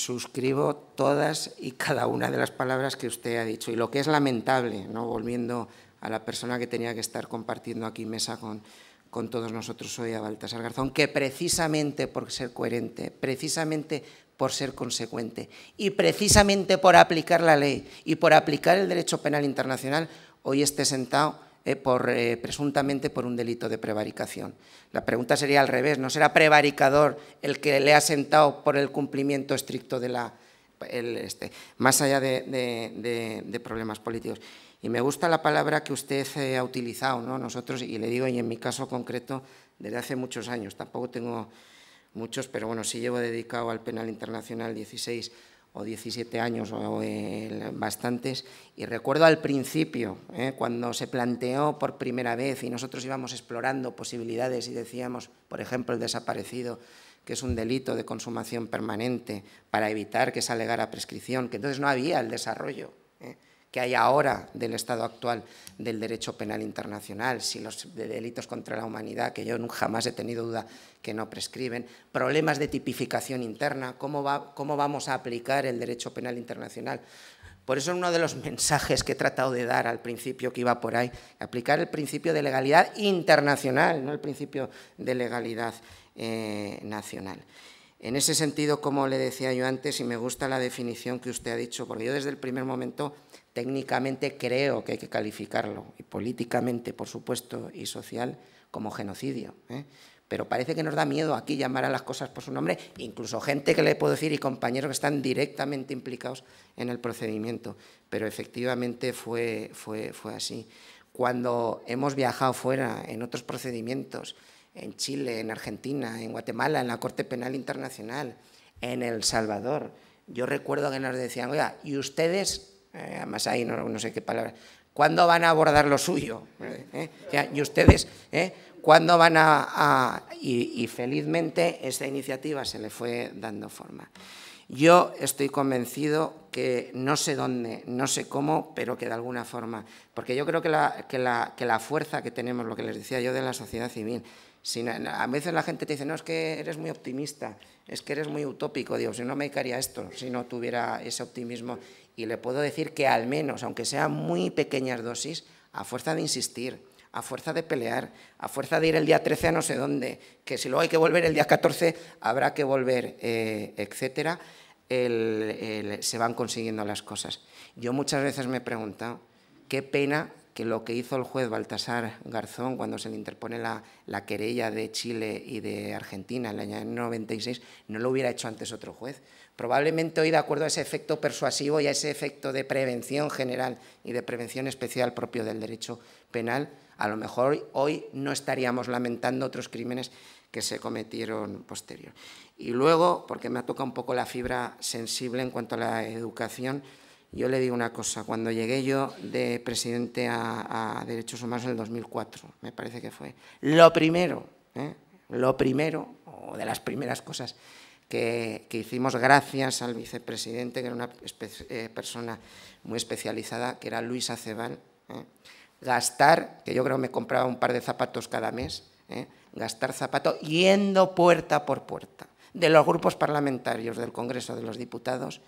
suscribo todas y cada una de las palabras que usted ha dicho. Y lo que es lamentable, ¿no?, volviendo a la persona que tenía que estar compartiendo aquí mesa con todos nosotros hoy, a Baltasar Garzón, que precisamente por ser coherente, precisamente por ser consecuente y precisamente por aplicar la ley y por aplicar el derecho penal internacional, hoy esté sentado presuntamente por un delito de prevaricación. La pregunta sería al revés, ¿no será prevaricador el que le ha sentado por el cumplimiento estricto de más allá de problemas políticos? Y me gusta la palabra que usted ha utilizado, ¿no? Nosotros, y le digo, y en mi caso concreto, desde hace muchos años, tampoco tengo muchos, pero bueno, sí llevo dedicado al penal internacional 16 o 17 años o bastantes, y recuerdo al principio, cuando se planteó por primera vez y nosotros íbamos explorando posibilidades y decíamos, por ejemplo, el desaparecido, que es un delito de consumación permanente para evitar que se alegara prescripción, que entonces no había el desarrollo que hay ahora del estado actual del derecho penal internacional, si los delitos contra la humanidad, que yo jamás he tenido duda que no prescriben, problemas de tipificación interna, cómo vamos a aplicar el derecho penal internacional. Por eso uno de los mensajes que he tratado de dar al principio, que iba por ahí, aplicar el principio de legalidad internacional, no el principio de legalidad nacional. En ese sentido, como le decía yo antes, y me gusta la definición que usted ha dicho, porque yo desde el primer momento técnicamente creo que hay que calificarlo, y políticamente, por supuesto, y social, como genocidio. Pero parece que nos da miedo aquí llamar a las cosas por su nombre, incluso gente que le puedo decir y compañeros que están directamente implicados en el procedimiento. Pero efectivamente fue así. Cuando hemos viajado fuera en otros procedimientos, en Chile, en Argentina, en Guatemala, en la Corte Penal Internacional, en El Salvador, yo recuerdo que nos decían, oiga, ¿y ustedes? Además ahí no sé qué palabra, ¿cuándo van a abordar lo suyo? ¿Y ustedes cuándo van y felizmente esta iniciativa se le fue dando forma. Yo estoy convencido que no sé dónde, no sé cómo, pero que de alguna forma, porque yo creo que la fuerza que tenemos, lo que les decía yo de la sociedad civil, a veces la gente te dice, no, es que eres muy optimista, es que eres muy utópico. Digo, si no me dedicaría a esto, si no tuviera ese optimismo. Y le puedo decir que al menos, aunque sean muy pequeñas dosis, a fuerza de insistir, a fuerza de pelear, a fuerza de ir el día 13 a no sé dónde, que si luego hay que volver el día 14, habrá que volver, etcétera, se van consiguiendo las cosas. Yo muchas veces me he preguntado, qué pena que lo que hizo el juez Baltasar Garzón cuando se le interpone la querella de Chile y de Argentina en el año 96, no lo hubiera hecho antes otro juez. Probablemente hoy, de acuerdo a ese efecto persuasivo y a ese efecto de prevención general y de prevención especial propio del derecho penal, a lo mejor hoy no estaríamos lamentando otros crímenes que se cometieron posterior. Y luego, porque me ha tocado un poco la fibra sensible en cuanto a la educación, yo le digo una cosa, cuando llegué yo de presidente a Derechos Humanos en el 2004, me parece que fue, lo primero, o de las primeras cosas que hicimos gracias al vicepresidente, que era una persona muy especializada, que era Luis Acebal, gastar, que yo creo que me compraba un par de zapatos cada mes, gastar zapatos yendo puerta por puerta de los grupos parlamentarios del Congreso de los Diputados,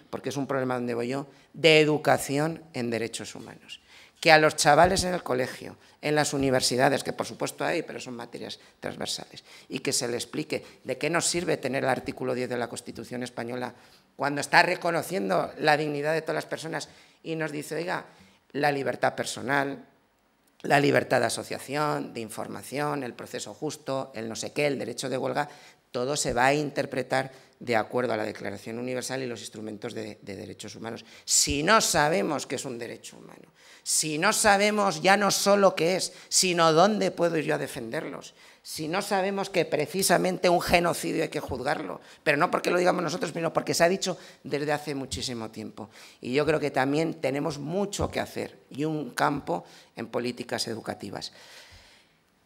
porque es un problema donde voy yo, de educación en derechos humanos. Que a los chavales en el colegio, en las universidades, que por supuesto hay, pero son materias transversales, y que se les explique de qué nos sirve tener el artículo 10 de la Constitución española cuando está reconociendo la dignidad de todas las personas y nos dice, oiga, la libertad personal, la libertad de asociación, de información, el proceso justo, el no sé qué, el derecho de huelga, todo se va a interpretar de acuerdo a la Declaración Universal y los instrumentos de derechos humanos. Si no sabemos qué es un derecho humano, si no sabemos ya no solo qué es, sino dónde puedo ir yo a defenderlos, si no sabemos que precisamente un genocidio hay que juzgarlo, pero no porque lo digamos nosotros, sino porque se ha dicho desde hace muchísimo tiempo. Y yo creo que también tenemos mucho que hacer y un campo en políticas educativas.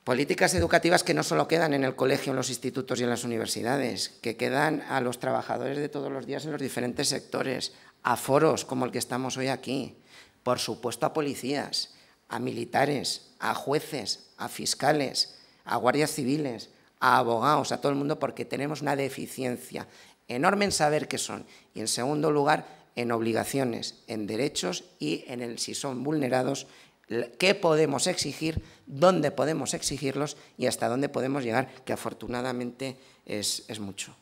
Políticas educativas que no solo quedan en el colegio, en los institutos y en las universidades, que quedan a los trabajadores de todos los días en los diferentes sectores, a foros como el que estamos hoy aquí, por supuesto a policías, a militares, a jueces, a fiscales, a guardias civiles, a abogados, a todo el mundo, porque tenemos una deficiencia enorme en saber qué son y, en segundo lugar, en obligaciones, en derechos y en el si son vulnerados, qué podemos exigir, dónde podemos exigirlos y hasta dónde podemos llegar, que afortunadamente es mucho.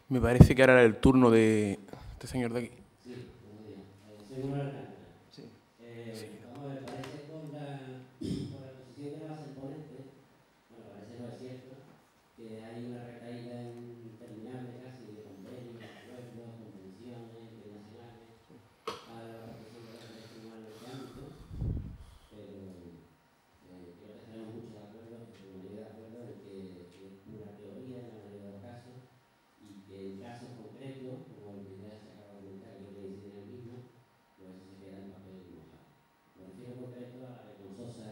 Me parece que ahora era el turno de este señor de aquí. Sí, buenos días. Soy Manuel Alcántara. Sí. Vamos a ver, parece con la exposición que nos hace el ponente, bueno, parece no es cierto, que hay una recaída interminable casi de convenios, acuerdos, convenciones internacionales para la protección de los derechos humanos en este ámbito, pero creo que estaremos muchos de acuerdo, la mayoría de acuerdo en que es pura teoría en la mayoría de los casos y que en casos concretos, como el que ya se acaba de comentar, que le dicen el mismo, pues se queda en papel mojado. Me refiero en concreto a la vergonzosa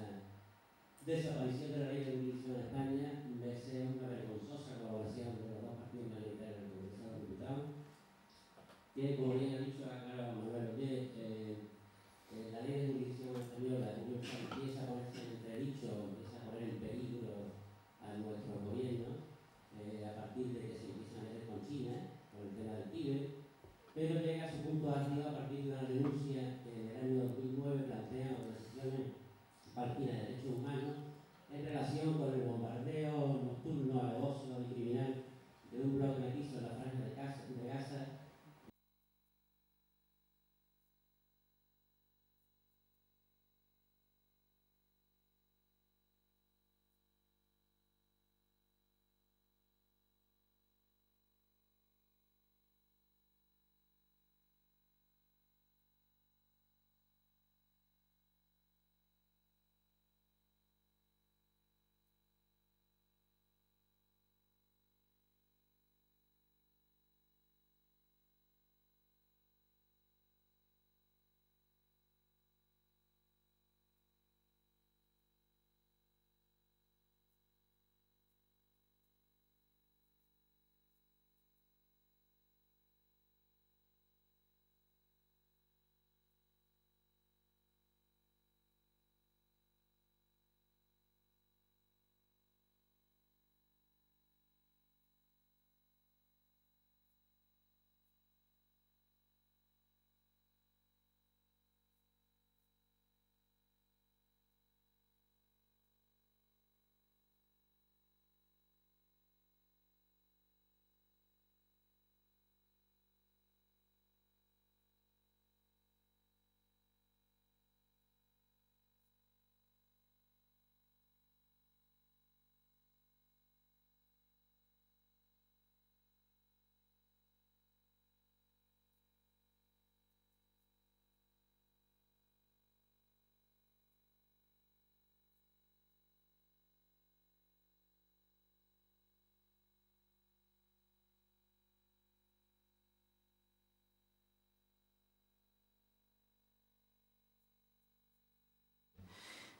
desaparición de la ley de jurisdicción en España, verse una vergonzosa colaboración de los dos partidos mayoritarios del Congreso de los Diputados, que, como bien ha dicho acá Manuel Ollé, la ley de jurisdicción española empieza a ponerse en entredicho, empieza a poner en peligro a nuestros gobiernos a partir de que se empiezan a meter con China, con el tema del Tíbet, pero llega a su punto de arriba a partir de una denuncia que en el año 2009 plantea organizaciones palestinas de derechos humanos en relación con el bombardeo nocturno, alevoso y criminal de un bloque de piso en la franja de Gaza.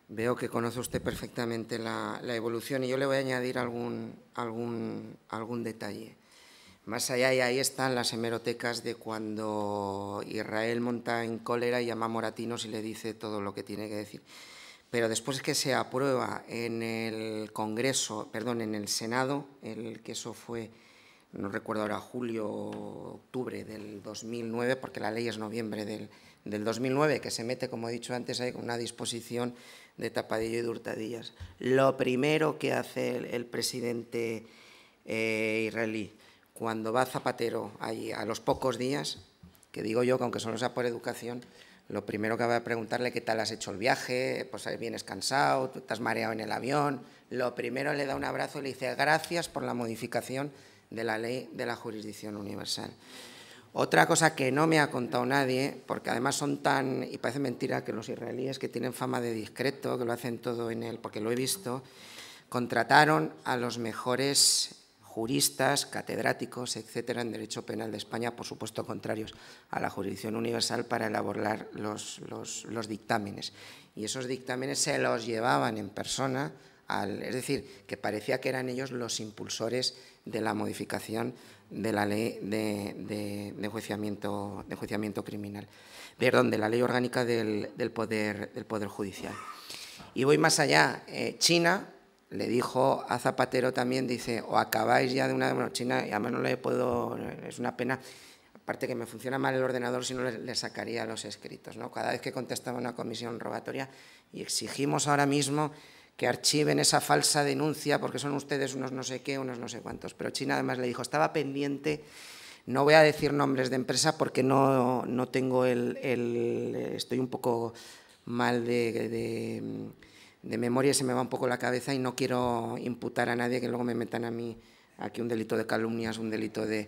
Veo que conoce usted perfectamente la evolución y yo le voy a añadir algún detalle. Más allá, y ahí están las hemerotecas de cuando Israel monta en cólera y llama a Moratinos y le dice todo lo que tiene que decir. Pero después que se aprueba en el Congreso, perdón, en el Senado, que eso fue, no recuerdo ahora, julio o octubre del 2009, porque la ley es noviembre del 2009, que se mete, como he dicho antes, ahí con una disposición de tapadillo y de hurtadillas. Lo primero que hace el presidente israelí, cuando va Zapatero allí a los pocos días, que digo yo que aunque solo sea por educación, lo primero que va a preguntarle qué tal has hecho el viaje, pues vienes cansado, te has mareado en el avión, lo primero le da un abrazo y le dice gracias por la modificación de la ley de la jurisdicción universal. Otra cosa que no me ha contado nadie, porque además son tan, y parece mentira que los israelíes que tienen fama de discreto, que lo hacen todo en él, porque lo he visto, contrataron a los mejores juristas, catedráticos, etcétera, en Derecho Penal de España, por supuesto contrarios a la jurisdicción universal, para elaborar los dictámenes. Y esos dictámenes se los llevaban en persona, es decir, que parecía que eran ellos los impulsores de la modificación de la ley de enjuiciamiento criminal, perdón, de la ley orgánica del poder judicial. Y voy más allá. China le dijo a Zapatero también, dice, o acabáis ya de una... Bueno, China, y además no le puedo... Es una pena, aparte que me funciona mal el ordenador, si no le sacaría los escritos, ¿no? Cada vez que contestaba una comisión rogatoria, y exigimos ahora mismo que archiven esa falsa denuncia, porque son ustedes unos no sé qué, unos no sé cuántos. Pero China además le dijo, estaba pendiente, no voy a decir nombres de empresa porque no tengo estoy un poco mal de memoria, se me va un poco la cabeza y no quiero imputar a nadie que luego me metan a mí aquí un delito de calumnias, un delito de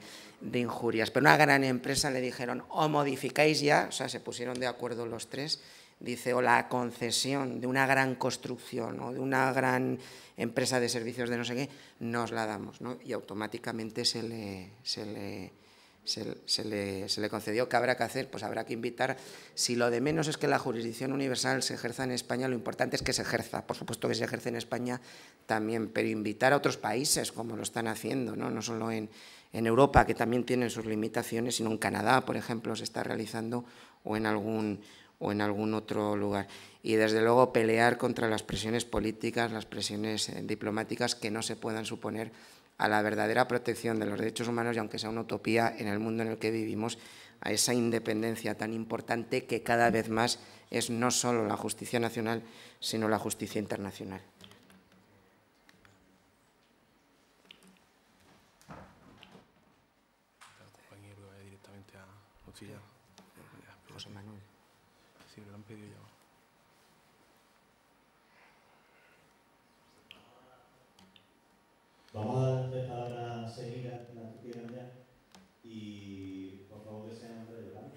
injurias. Pero una gran empresa le dijeron, o modificáis ya, o sea, se pusieron de acuerdo los tres, dice, o la concesión de una gran construcción o de una gran empresa de servicios de no sé qué, nos la damos, ¿no? Y automáticamente se le concedió. ¿Qué habrá que hacer? Pues habrá que invitar, si lo de menos es que la jurisdicción universal se ejerza en España, lo importante es que se ejerza, por supuesto que se ejerce en España también, pero invitar a otros países como lo están haciendo, no solo en Europa, que también tienen sus limitaciones, sino en Canadá, por ejemplo, se está realizando, o en algún otro lugar. Y desde luego pelear contra las presiones políticas, las presiones diplomáticas que no se puedan suponer a la verdadera protección de los derechos humanos y, aunque sea una utopía en el mundo en el que vivimos, a esa independencia tan importante que cada vez más es no solo la justicia nacional, sino la justicia internacional. José Manuel. Sí, me lo han pedido ya. Vamos a dar 3 palabras seguidas, las que quieran ya, y por favor que sean breves, ¿vale?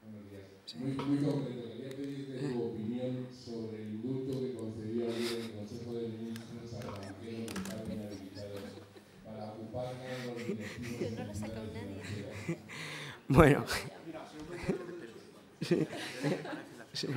Buenos días. Muy concreto, quería pedirte tu opinión sobre el indulto que concedió ayer el Consejo de Ministros a banqueros que estaban inhabilitados para ocupar cargos directivos en entidades financieras. Bueno. Sí. Sí.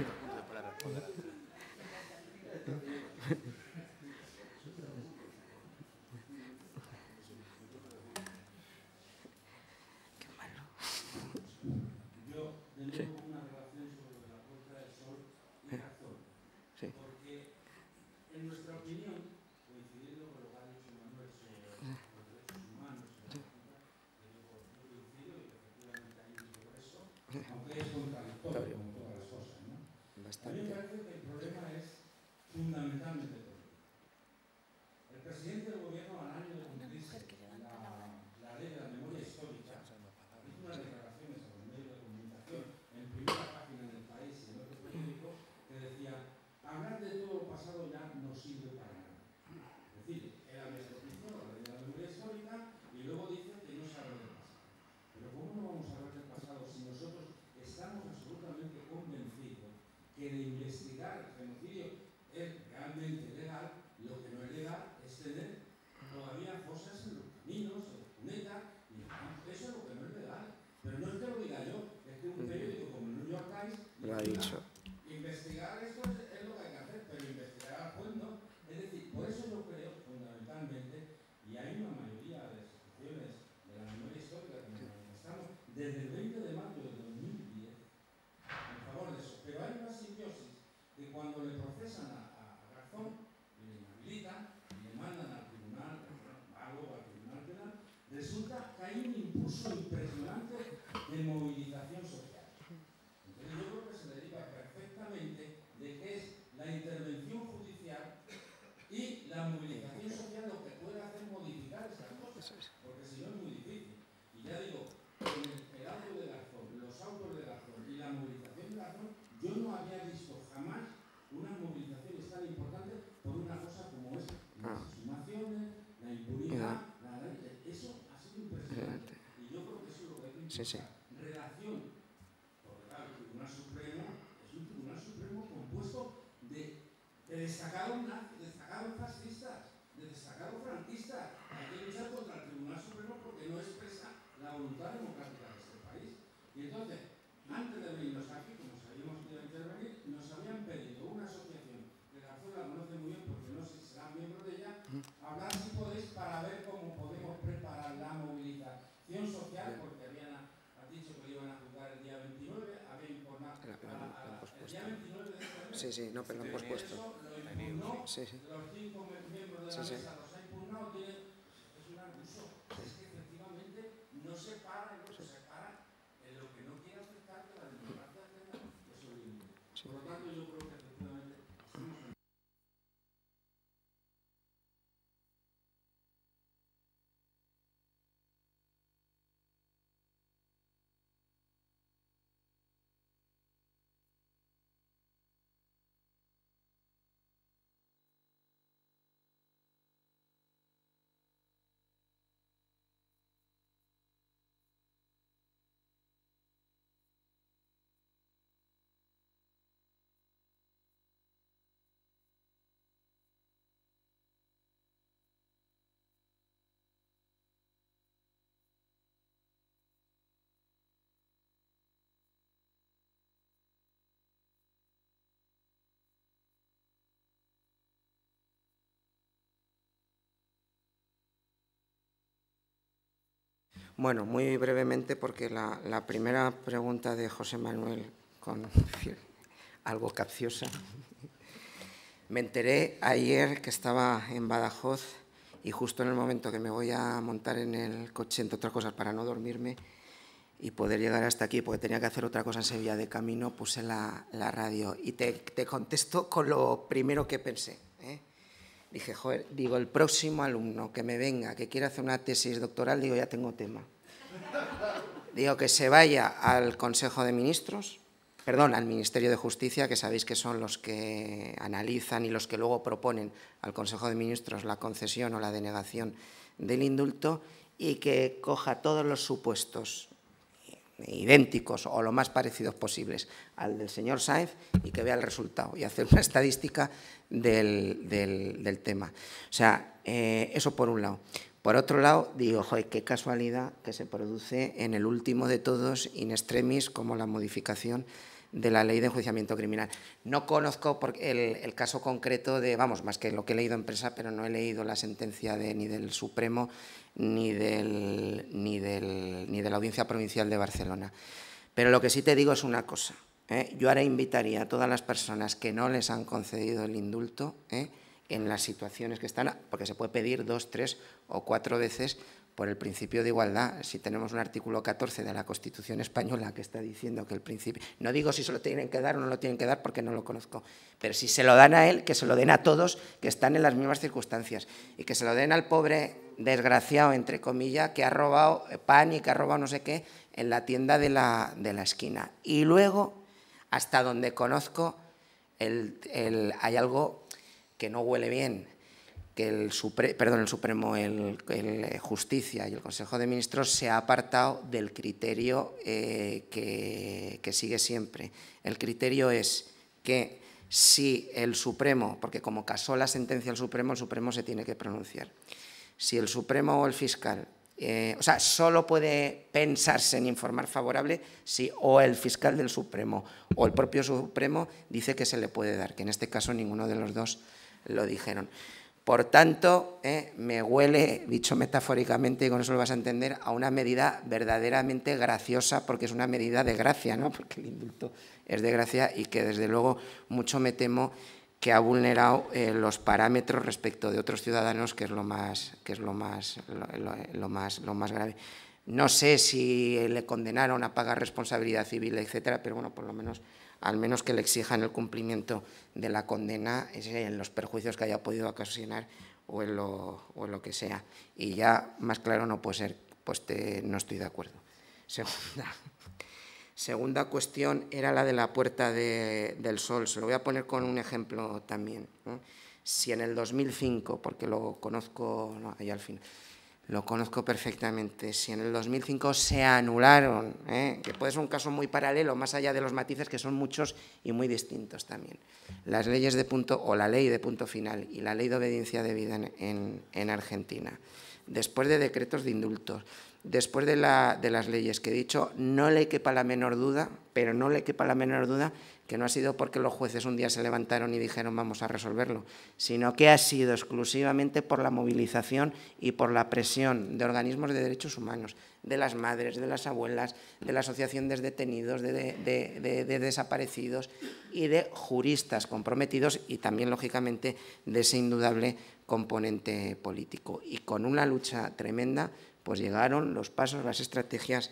A mí me parece que el problema es fundamentalmente político. El presidente del gobierno, al año de cumplirse la ley de la memoria histórica, hizo unas declaraciones a los medios de comunicación en primera página en El País y en otro periódico que decía, hablar de todo lo pasado ya no sirve para nada. Es decir, él había propuesto la ley de la memoria histórica y luego dice que no se habla del pasado. Pero ¿cómo no vamos a hablar del pasado si nosotros estamos absolutamente convencidos que de investigar el genocidio es realmente legal? Lo que no es legal es tener todavía fosas en los caminos, en las cunetas, y eso es lo que no es legal. Pero no es que lo diga yo, es que un periódico como el New York Times lo ha dicho. Investigar esto es lo que hay que hacer, pero investigar al juez no. Es decir, por eso yo creo fundamentalmente, y hay una mayoría de asociaciones de la memoria histórica que nos manifestamos desde el 20 de mayo de 2010 en favor de eso. Pero hay una simbiosis que cuando le procesan a Garzón, le inhabilitan y le mandan al tribunal, algo al tribunal penal, resulta que hay un impulso impresionante de movilización social. Entonces yo creo que se deriva perfectamente de que es la intervención judicial y la movilización social lo que puede hacer modificar estas cosas, porque si no es muy difícil. Y ya digo, con el auto de Garzón, los autos de Garzón y la movilización de Garzón, yo no había visto jamás unas movilizaciones tan importantes por una cosa como es las exhumaciones, la impunidad, eso ha sido impresionante. Y yo creo que eso es lo que hay que impulsar. Relación, porque claro, el Tribunal Supremo es un Tribunal Supremo compuesto de destacados fascistas, de destacados franquistas. Hay que luchar contra el Tribunal Supremo porque no expresa la voluntad democrática de este país. Y entonces, antes de venirnos aquí, como sabíamos que iba a intervenir, nos habían pedido una asociación, que Garzón la conoce muy bien porque no sé si serán miembros de ella, hablar si podéis para ver cómo podemos preparar la movilización social, porque han dicho que iban a juzgar el día 29, había informado el día 29 de este mes, sí, sí, no, pero lo hemos puesto. Sí, sí. Los 5 miembros de la mesa los ha impugnado, es un abuso. Es que efectivamente no se para en lo que se para, en lo que no quiere aceptar que la democracia tenga esos límites. Por lo tanto, yo creo que efectivamente somos... Bueno, muy brevemente, porque la primera pregunta de José Manuel, algo capciosa, me enteré ayer que estaba en Badajoz y justo en el momento que me voy a montar en el coche, entre otras cosas, para no dormirme y poder llegar hasta aquí, porque tenía que hacer otra cosa en Sevilla de camino, puse la radio y te contesto con lo primero que pensé. Dije, joder, digo, el próximo alumno que me venga, que quiera hacer una tesis doctoral, digo, ya tengo tema. Digo, que se vaya al Consejo de Ministros, perdón, al Ministerio de Justicia, que sabéis que son los que analizan y los que luego proponen al Consejo de Ministros la concesión o la denegación del indulto, y que coja todos los supuestos idénticos o lo más parecidos posibles al del señor Sáenz y que vea el resultado y hacer una estadística del tema. O sea, eso por un lado. Por otro lado, digo, joder, qué casualidad que se produce en el último de todos, in extremis, como la modificación de la ley de enjuiciamiento criminal. No conozco el caso concreto de, vamos, más que lo que he leído en prensa, pero no he leído la sentencia ni del Supremo ni de la Audiencia Provincial de Barcelona. Pero lo que sí te digo es una cosa. Yo ahora invitaría a todas las personas que no les han concedido el indulto, en las situaciones que están, porque se puede pedir 2, 3 o 4 veces por el principio de igualdad. Si tenemos un artículo 14 de la Constitución española que está diciendo que el principio... No digo si se lo tienen que dar o no lo tienen que dar porque no lo conozco, pero si se lo dan a él, que se lo den a todos que están en las mismas circunstancias y que se lo den al pobre desgraciado, entre comillas, que ha robado pan y que ha robado no sé qué en la tienda de la esquina. Y luego, hasta donde conozco, hay algo que no huele bien, que el Supremo, el Justicia y el Consejo de Ministros se ha apartado del criterio que sigue siempre. El criterio es que si el Supremo, porque como casó la sentencia el Supremo se tiene que pronunciar. Si el Supremo o el fiscal, o sea, solo puede pensarse en informar favorable si o el fiscal del Supremo o el propio Supremo dice que se le puede dar, que en este caso ninguno de los dos lo dijeron. Por tanto, me huele, dicho metafóricamente, y con eso lo vas a entender, a una medida verdaderamente graciosa, porque es una medida de gracia, ¿no? Porque el indulto es de gracia y que, desde luego, mucho me temo que ha vulnerado los parámetros respecto de otros ciudadanos, que es lo más grave. No sé si le condenaron a pagar responsabilidad civil, etcétera, pero bueno, por lo menos, al menos que le exijan el cumplimiento de la condena en los perjuicios que haya podido ocasionar o en lo que sea. Y ya más claro no puede ser, pues no estoy de acuerdo. Segunda cuestión era la de la Puerta del Sol. Se lo voy a poner con un ejemplo también, ¿no? Si en el 2005, porque lo conozco, no, ahí al fin, lo conozco perfectamente, si en el 2005 se anularon, que puede ser un caso muy paralelo, más allá de los matices que son muchos y muy distintos también, las leyes de punto, o la ley de punto final y la ley de obediencia debida en Argentina, después de decretos de indultos, después de las leyes que he dicho, no le quepa la menor duda, pero no le quepa la menor duda que no ha sido porque los jueces un día se levantaron y dijeron vamos a resolverlo, sino que ha sido exclusivamente por la movilización y por la presión de organismos de derechos humanos, de las madres, de las abuelas, de la Asociación de Detenidos, de Desaparecidos y de juristas comprometidos y también, lógicamente, de ese indudable componente político. Y con una lucha tremenda, pues llegaron los pasos, las estrategias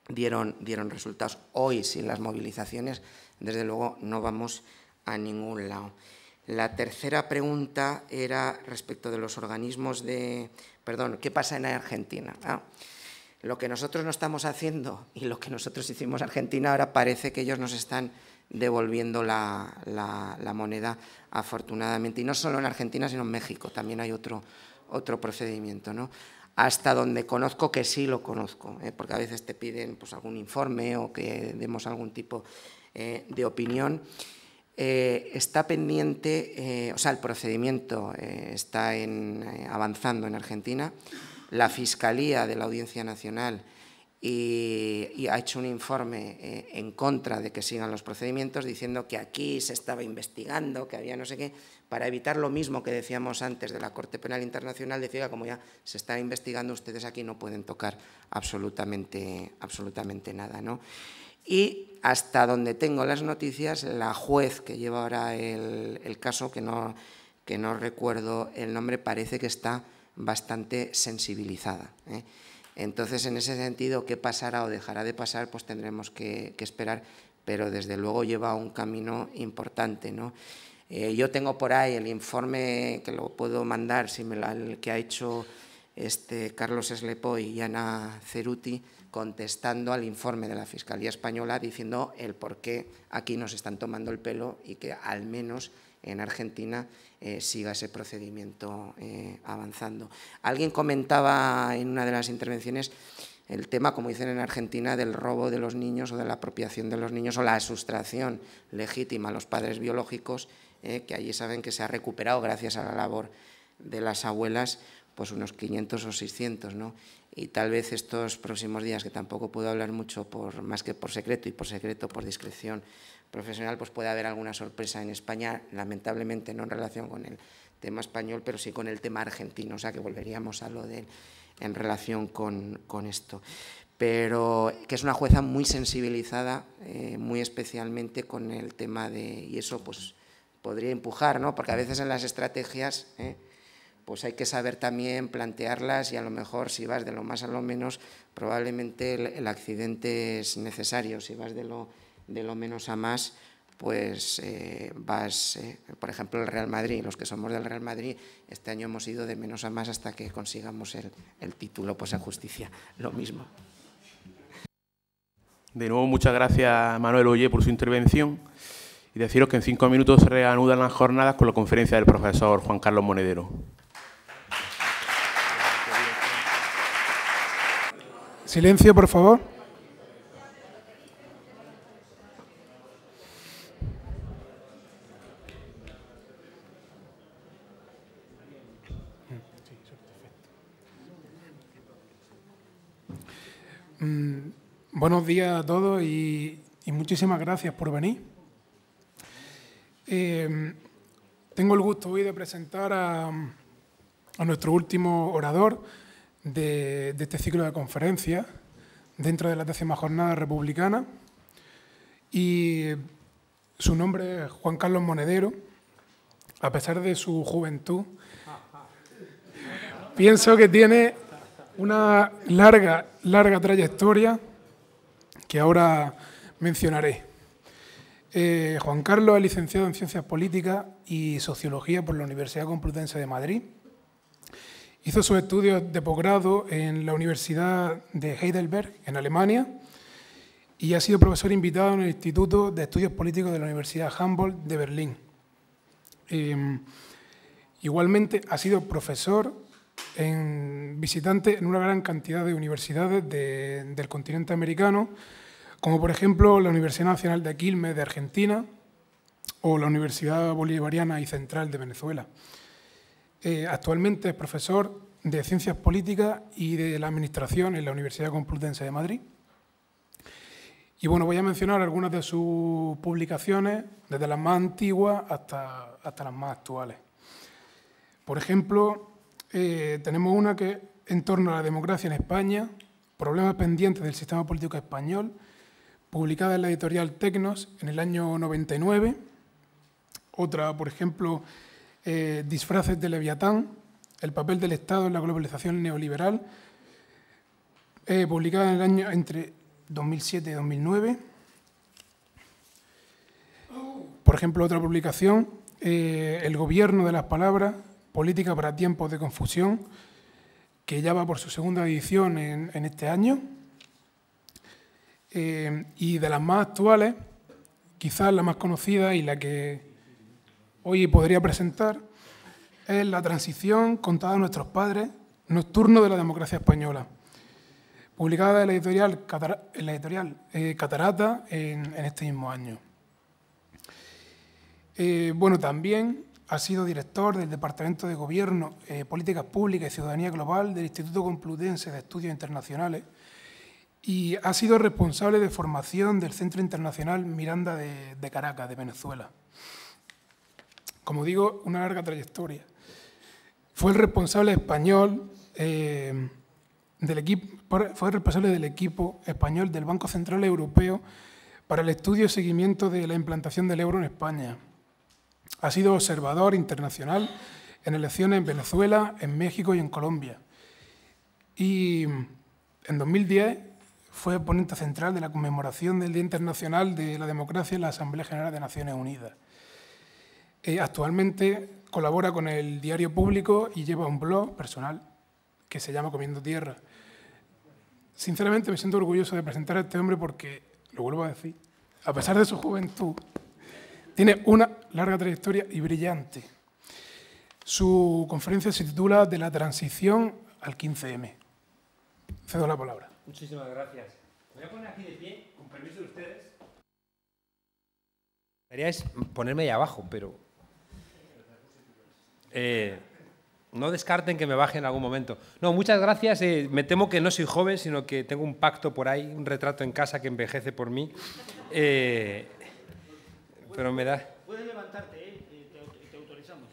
dieron resultados. Hoy, sin las movilizaciones, desde luego no vamos a ningún lado. La tercera pregunta era respecto de los organismos de... Perdón, ¿qué pasa en Argentina? Lo que nosotros no estamos haciendo y lo que nosotros hicimos en Argentina, ahora parece que ellos nos están devolviendo la moneda, afortunadamente. Y no solo en Argentina, sino en México. También hay otro procedimiento, ¿no? Hasta donde conozco, que sí lo conozco, porque a veces te piden pues, algún informe o que demos algún tipo de opinión. Está pendiente, o sea, el procedimiento está avanzando en Argentina. La Fiscalía de la Audiencia Nacional y ha hecho un informe en contra de que sigan los procedimientos, diciendo que aquí se estaba investigando, que había no sé qué, para evitar lo mismo que decíamos antes de la Corte Penal Internacional, decía que como ya se está investigando, ustedes aquí no pueden tocar absolutamente nada, ¿no? Y hasta donde tengo las noticias, la juez que lleva ahora el caso, que no recuerdo el nombre, parece que está bastante sensibilizada, ¿eh? Entonces, en ese sentido, ¿qué pasará o dejará de pasar? Pues tendremos que esperar, pero desde luego lleva un camino importante, ¿no? Yo tengo por ahí el informe, que lo puedo mandar, el que ha hecho Carlos Eslepoy y Ana Ceruti, contestando al informe de la Fiscalía Española, diciendo el por qué aquí nos están tomando el pelo y que al menos en Argentina siga ese procedimiento avanzando. Alguien comentaba en una de las intervenciones el tema, como dicen en Argentina, del robo de los niños o de la apropiación de los niños o la sustracción legítima a los padres biológicos, que allí saben que se ha recuperado gracias a la labor de las abuelas, pues unos 500 o 600, ¿no? Y tal vez estos próximos días, que tampoco puedo hablar mucho más que por secreto y por secreto, por discreción profesional, pues puede haber alguna sorpresa en España, lamentablemente no en relación con el tema español, pero sí con el tema argentino, o sea que volveríamos a lo en relación con esto. Pero que es una jueza muy sensibilizada, muy especialmente con el tema y eso pues podría empujar, ¿no? Porque a veces en las estrategias pues hay que saber también plantearlas y a lo mejor si vas de lo más a lo menos, probablemente el accidente es necesario. Si vas de lo menos a más, pues vas, por ejemplo, el Real Madrid. Los que somos del Real Madrid, este año hemos ido de menos a más hasta que consigamos el título, pues en justicia, lo mismo. De nuevo, muchas gracias, Manuel Ollé, por su intervención. Y deciros que en 5 minutos se reanudan las jornadas con la conferencia del profesor Juan Carlos Monedero. Silencio, por favor. Buenos días a todos y muchísimas gracias por venir. Tengo el gusto hoy de presentar a nuestro último orador de este ciclo de conferencias dentro de la 10ª Jornada Republicana, y su nombre es Juan Carlos Monedero. A pesar de su juventud, pienso que tiene una larga trayectoria que ahora mencionaré. Juan Carlos es licenciado en Ciencias Políticas y Sociología por la Universidad Complutense de Madrid. Hizo sus estudios de posgrado en la Universidad de Heidelberg, en Alemania, y ha sido profesor invitado en el Instituto de Estudios Políticos de la Universidad Humboldt de Berlín. Igualmente ha sido profesor visitante en una gran cantidad de universidades del continente americano, como por ejemplo la Universidad Nacional de Quilmes de Argentina o la Universidad Bolivariana y Central de Venezuela. Actualmente es profesor de Ciencias Políticas y de la Administración en la Universidad Complutense de Madrid. Y bueno, voy a mencionar algunas de sus publicaciones, desde las más antiguas hasta las más actuales. Por ejemplo, tenemos una que en torno a la democracia en España, problemas pendientes del sistema político español, publicada en la editorial Tecnos en el año 99. Otra, por ejemplo, Disfraces de Leviatán, el papel del Estado en la globalización neoliberal, publicada en el año entre 2007 y 2009. Por ejemplo, otra publicación, El gobierno de las palabras, política para tiempos de confusión, que ya va por su segunda edición en este año. Y de las más actuales, quizás la más conocida y la que hoy podría presentar, es La transición contada a nuestros padres, nocturno de la democracia española, publicada en la editorial Catarata en este mismo año. Bueno, también ha sido director del Departamento de Gobierno, Políticas Públicas y Ciudadanía Global del Instituto Complutense de Estudios Internacionales y ha sido responsable de formación del Centro Internacional Miranda de Caracas, de Venezuela. Como digo, una larga trayectoria. Fue el responsable español del equipo español del Banco Central Europeo para el estudio y seguimiento de la implantación del euro en España. Ha sido observador internacional en elecciones en Venezuela, en México y en Colombia. Y en 2010 fue ponente central de la conmemoración del Día Internacional de la Democracia en la Asamblea General de Naciones Unidas. Actualmente colabora con el Diario Público y lleva un blog personal que se llama Comiendo Tierra. Sinceramente me siento orgulloso de presentar a este hombre porque, lo vuelvo a decir, a pesar de su juventud, tiene una larga trayectoria y brillante. Su conferencia se titula De la transición al 15M. Cedo la palabra. Muchísimas gracias. Me voy a poner aquí de pie, con permiso de ustedes. Deberíais ponerme ahí abajo, pero no descarten que me baje en algún momento. No, muchas gracias. Me temo que no soy joven, sino que tengo un pacto por ahí, un retrato en casa que envejece por mí. Pero me da... Puedes levantarte, te autorizamos.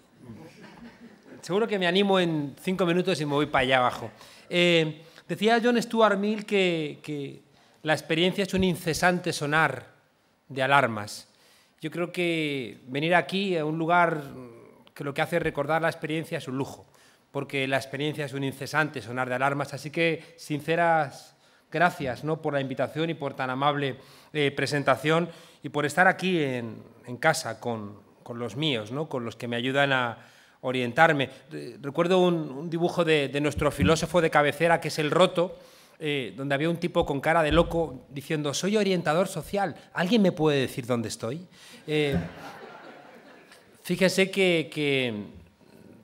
Seguro que me animo en 5 minutos y me voy para allá abajo. Decía John Stuart Mill que la experiencia es un incesante sonar de alarmas. Yo creo que venir aquí a un lugar que lo que hace es recordar la experiencia es un lujo, porque la experiencia es un incesante sonar de alarmas. Así que sinceras gracias, ¿no?, por la invitación y por tan amable presentación y por estar aquí en casa con los míos, ¿no?, con los que me ayudan a orientarme. Recuerdo un dibujo de nuestro filósofo de cabecera, que es el Roto, donde había un tipo con cara de loco diciendo: soy orientador social, ¿alguien me puede decir dónde estoy? Fíjense que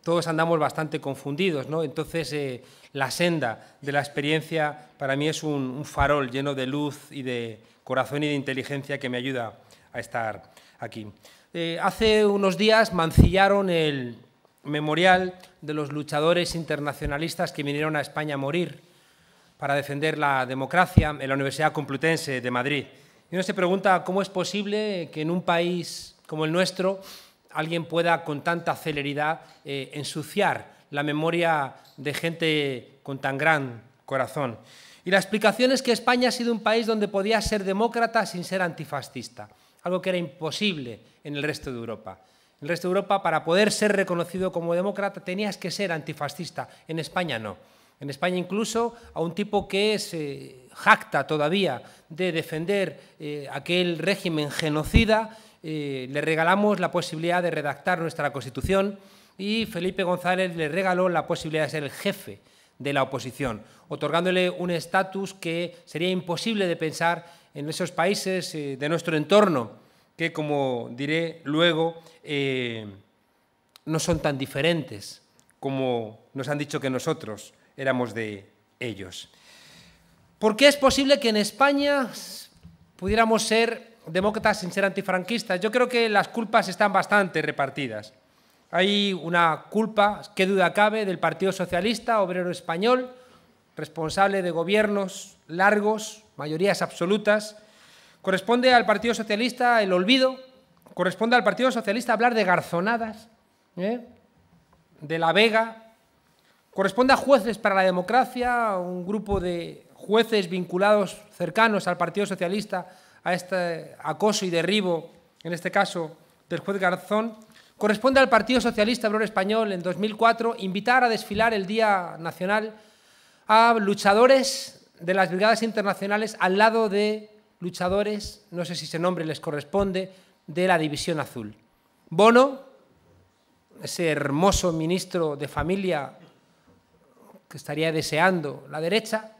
todos andamos bastante confundidos, ¿no? Entonces la senda de la experiencia para mí es un farol lleno de luz y de corazón y de inteligencia que me ayuda a estar aquí. Hace unos días mancillaron el memorial de los luchadores internacionalistas que vinieron a España a morir para defender la democracia en la Universidad Complutense de Madrid. Y uno se pregunta cómo es posible que en un país como el nuestro alguien pueda con tanta celeridad ensuciar la memoria de gente con tan gran corazón. Y la explicación es que España ha sido un país donde podía ser demócrata sin ser antifascista, algo que era imposible en el resto de Europa. En el resto de Europa, para poder ser reconocido como demócrata, tenías que ser antifascista. En España no. En España incluso a un tipo que se jacta todavía de defender aquel régimen genocida, le regalamos la posibilidad de redactar nuestra Constitución y Felipe González le regaló la posibilidad de ser el jefe de la oposición, otorgándole un estatus que sería imposible de pensar en esos países de nuestro entorno, que, como diré luego, no son tan diferentes como nos han dicho que nosotros éramos de ellos. ¿Por qué es posible que en España pudiéramos ser demócratas sin ser antifranquistas? Yo creo que las culpas están bastante repartidas. Hay una culpa, qué duda cabe, del Partido Socialista Obrero Español, responsable de gobiernos largos, mayorías absolutas, Corresponde al Partido Socialista el olvido, corresponde al Partido Socialista hablar de garzonadas, de La Vega, corresponde a Jueces para la Democracia, un grupo de jueces vinculados cercanos al Partido Socialista a este acoso y derribo, en este caso del juez Garzón. Corresponde al Partido Socialista Obrero Español en 2004 invitar a desfilar el Día Nacional a luchadores de las brigadas internacionales al lado de luchadores, no sé si ese nombre les corresponde, de la División Azul. Bono, ese hermoso ministro de Familia que estaría deseando la derecha,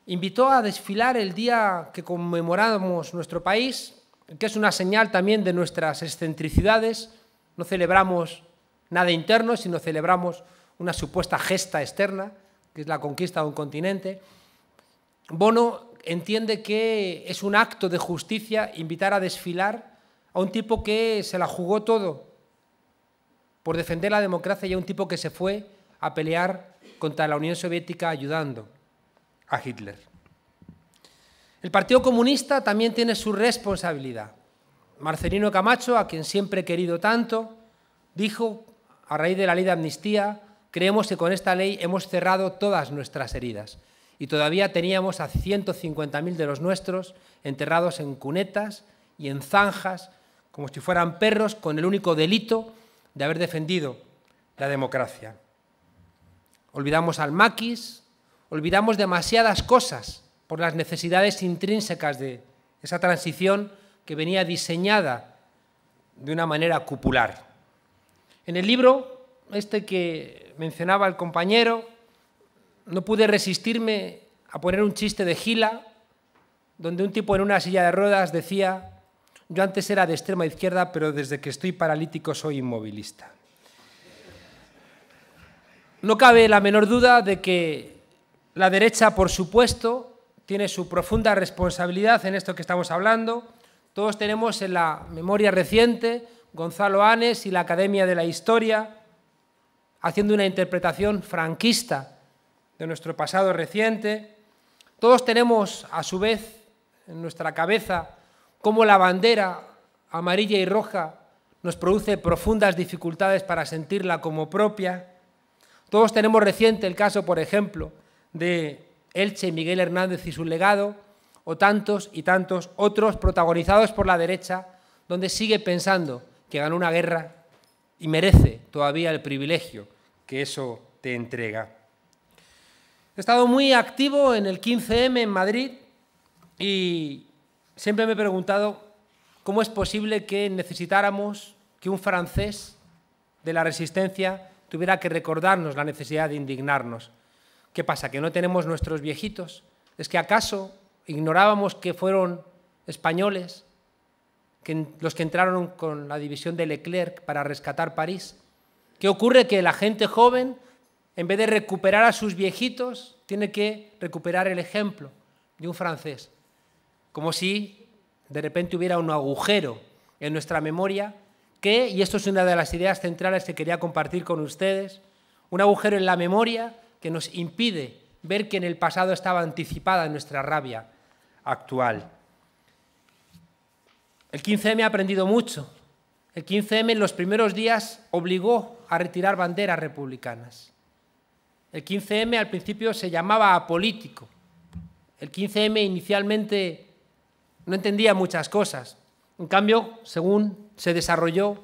invitó a desfilar el día que conmemoramos nuestro país, que es una señal también de nuestras excentricidades. No celebramos nada interno, sino celebramos una supuesta gesta externa, que es la conquista de un continente. Bono entiende que es un acto de justicia invitar a desfilar a un tipo que se la jugó todo por defender la democracia y a un tipo que se fue a pelear contra la Unión Soviética ayudando a Hitler. El Partido Comunista también tiene su responsabilidad. Marcelino Camacho, a quien siempre he querido tanto, dijo, a raíz de la ley de amnistía, creemos que con esta ley hemos cerrado todas nuestras heridas y todavía teníamos a 150.000 de los nuestros enterrados en cunetas y en zanjas, como si fueran perros, con el único delito de haber defendido la democracia. Olvidamos al maquis, olvidamos demasiadas cosas por las necesidades intrínsecas de esa transición que venía diseñada de una manera cupular. En el libro, este que mencionaba el compañero, no pude resistirme a poner un chiste de Gila, donde un tipo en una silla de ruedas decía: yo antes era de extrema izquierda, pero desde que estoy paralítico soy inmovilista. No cabe la menor duda de que la derecha, por supuesto, tiene su profunda responsabilidad en esto que estamos hablando. Todos tenemos en la memoria reciente Gonzalo Anes y la Academia de la Historia haciendo una interpretación franquista de nuestro pasado reciente. Todos tenemos, a su vez, en nuestra cabeza cómo la bandera amarilla y roja nos produce profundas dificultades para sentirla como propia. Todos tenemos reciente el caso, por ejemplo, de Elche y Miguel Hernández y su legado, o tantos y tantos otros protagonizados por la derecha, donde sigue pensando que ganó una guerra y merece todavía el privilegio que eso te entrega. He estado muy activo en el 15M en Madrid y siempre me he preguntado cómo es posible que necesitáramos que un francés de la resistencia tuviera que recordarnos la necesidad de indignarnos. ¿Qué pasa? ¿Que no tenemos nuestros viejitos? ¿Es que acaso ignorábamos que fueron españoles los que entraron con la división de Leclerc para rescatar París? ¿Qué ocurre? Que la gente joven, en vez de recuperar a sus viejitos, tiene que recuperar el ejemplo de un francés. Como si de repente hubiera un agujero en nuestra memoria que, y esto es una de las ideas centrales que quería compartir con ustedes, un agujero en la memoria que nos impide ver que en el pasado estaba anticipada nuestra rabia actual. El 15M ha aprendido mucho. El 15M en los primeros días obligó a retirar banderas republicanas. El 15M al principio se llamaba apolítico. El 15M inicialmente no entendía muchas cosas. En cambio, según se desarrolló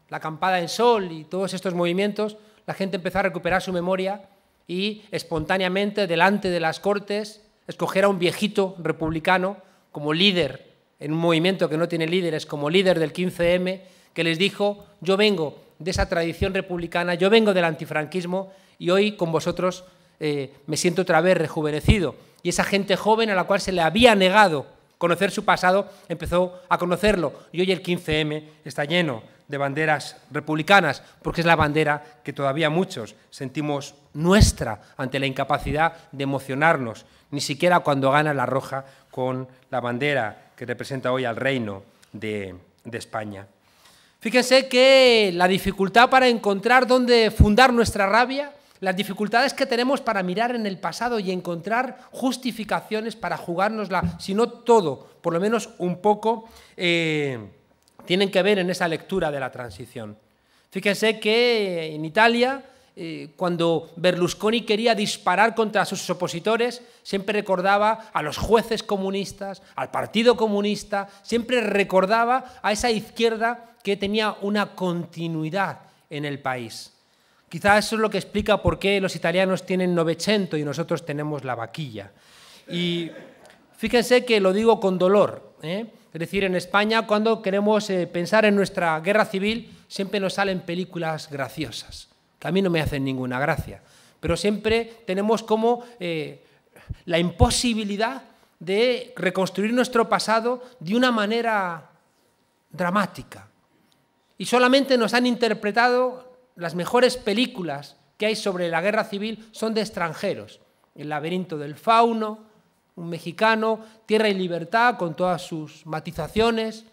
la acampada en Sol y todos estos movimientos, la gente empezó a recuperar su memoria y espontáneamente, delante de las Cortes, escoger a un viejito republicano como líder en un movimiento que no tiene líderes, como líder del 15M, que les dijo: yo vengo de esa tradición republicana, yo vengo del antifranquismo y hoy con vosotros me siento otra vez rejuvenecido. Y esa gente joven a la cual se le había negado conocer su pasado empezó a conocerlo. Y hoy el 15M está lleno de banderas republicanas, porque es la bandera que todavía muchos sentimos nuestra ante la incapacidad de emocionarnos, ni siquiera cuando gana la roja con la bandera que representa hoy al Reino de España. Fíjense que la dificultad para encontrar dónde fundar nuestra rabia las dificultades que tenemos para mirar en el pasado y encontrar justificaciones para jugárnosla, si no todo, por lo menos un poco, tienen que ver en esa lectura de la transición. Fíjense que en Italia, cuando Berlusconi quería disparar contra sus opositores, siempre recordaba a los jueces comunistas, al Partido Comunista, siempre recordaba a esa izquierda que tenía una continuidad en el país. Quizá eso es lo que explica por qué los italianos tienen Novecento y nosotros tenemos la vaquilla. Y fíjense que lo digo con dolor, Es decir, en España, cuando queremos pensar en nuestra guerra civil, siempre nos salen películas graciosas, que a mí no me hacen ninguna gracia, pero siempre tenemos como la imposibilidad de reconstruir nuestro pasado de una manera dramática. Y solamente nos han interpretado las mejores películas que hay sobre la guerra civil son de extranjeros. El laberinto del fauno, un mexicano, Tierra y Libertad, con todas sus matizaciones.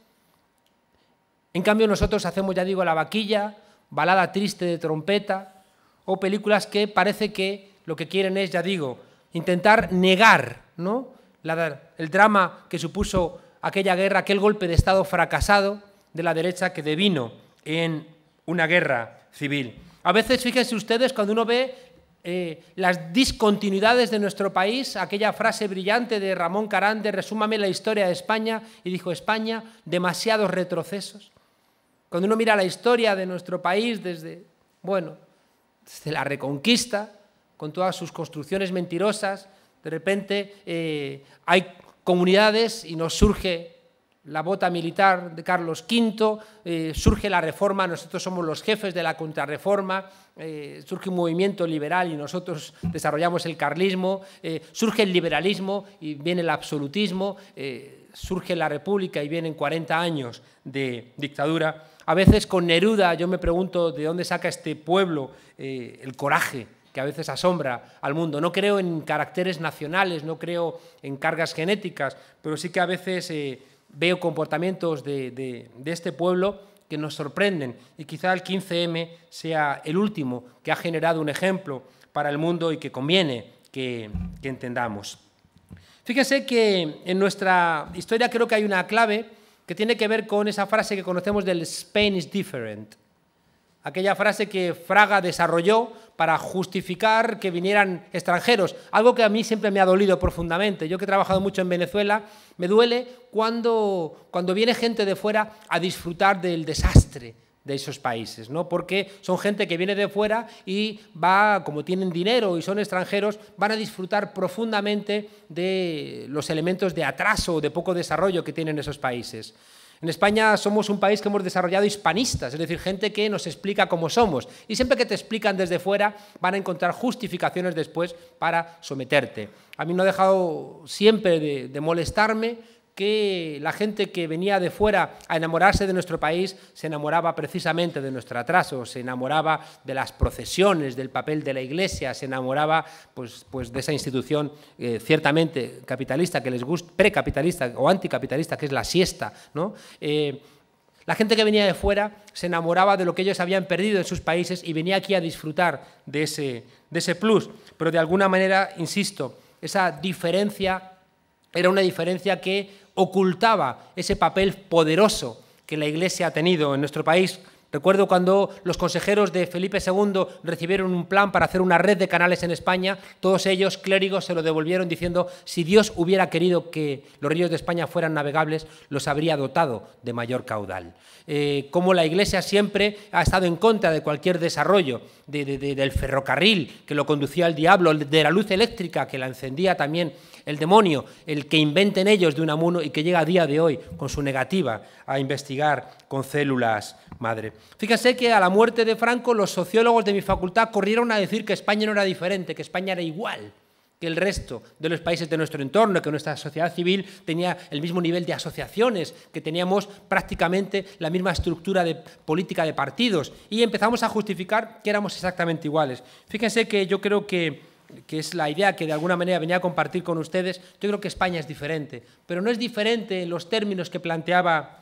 En cambio, nosotros hacemos, ya digo, La vaquilla, Balada triste de trompeta, o películas que parece que lo que quieren es, ya digo, intentar negar, ¿no?, el drama que supuso aquella guerra, aquel golpe de Estado fracasado de la derecha que devino en una guerra civil. A veces, fíjense ustedes, cuando uno ve las discontinuidades de nuestro país, aquella frase brillante de Ramón Carande, resúmame la historia de España, y dijo: España, demasiados retrocesos. Cuando uno mira la historia de nuestro país desde la Reconquista, con todas sus construcciones mentirosas, de repente hay comunidades y nos surge la bota militar de Carlos V, surge la reforma, nosotros somos los jefes de la contrarreforma, surge un movimiento liberal y nosotros desarrollamos el carlismo, surge el liberalismo y viene el absolutismo, surge la república y vienen 40 años de dictadura. A veces con Neruda yo me pregunto de dónde saca este pueblo el coraje que a veces asombra al mundo. No creo en caracteres nacionales, no creo en cargas genéticas, pero sí que a veces veo comportamientos de este pueblo que nos sorprenden, y quizá el 15M sea el último que ha generado un ejemplo para el mundo y que conviene que entendamos. Fíjense que en nuestra historia creo que hay una clave que tiene que ver con esa frase que conocemos del Spain is different, aquella frase que Fraga desarrolló para justificar que vinieran extranjeros, algo que a mí siempre me ha dolido profundamente. Yo que he trabajado mucho en Venezuela, me duele cuando viene gente de fuera a disfrutar del desastre de esos países, ¿no? Porque son gente que viene de fuera y va, como tienen dinero y son extranjeros, van a disfrutar profundamente de los elementos de atraso o de poco desarrollo que tienen esos países. En España somos un país que hemos desarrollado hispanistas, es decir, gente que nos explica cómo somos. Y siempre que te explican desde fuera, van a encontrar justificaciones después para someterte. A mí no ha dejado siempre de molestarme que la gente que venía de fuera a enamorarse de nuestro país se enamoraba precisamente de nuestro atraso, se enamoraba de las procesiones, del papel de la Iglesia, se enamoraba pues de esa institución ciertamente capitalista, que les gusta, precapitalista o anticapitalista, que es la siesta, ¿no? La gente que venía de fuera se enamoraba de lo que ellos habían perdido en sus países y venía aquí a disfrutar de ese plus. Pero de alguna manera, insisto, esa diferencia era una diferencia que ocultaba ese papel poderoso que la Iglesia ha tenido en nuestro país. Recuerdo cuando los consejeros de Felipe II recibieron un plan para hacer una red de canales en España, todos ellos, clérigos, se lo devolvieron diciendo: si Dios hubiera querido que los ríos de España fueran navegables, los habría dotado de mayor caudal. Como la Iglesia siempre ha estado en contra de cualquier desarrollo del ferrocarril que lo conducía al diablo, de la luz eléctrica que la encendía también el demonio, el que inventen ellos de Unamuno y que llega a día de hoy con su negativa a investigar con células madre. Fíjense que a la muerte de Franco los sociólogos de mi facultad corrieron a decir que España no era diferente, que España era igual que el resto de los países de nuestro entorno, que nuestra sociedad civil tenía el mismo nivel de asociaciones, que teníamos prácticamente la misma estructura de política de partidos, y empezamos a justificar que éramos exactamente iguales. Fíjense que yo creo que es la idea que de alguna manera venía a compartir con ustedes. Yo creo que España es diferente, pero no es diferente en los términos que planteaba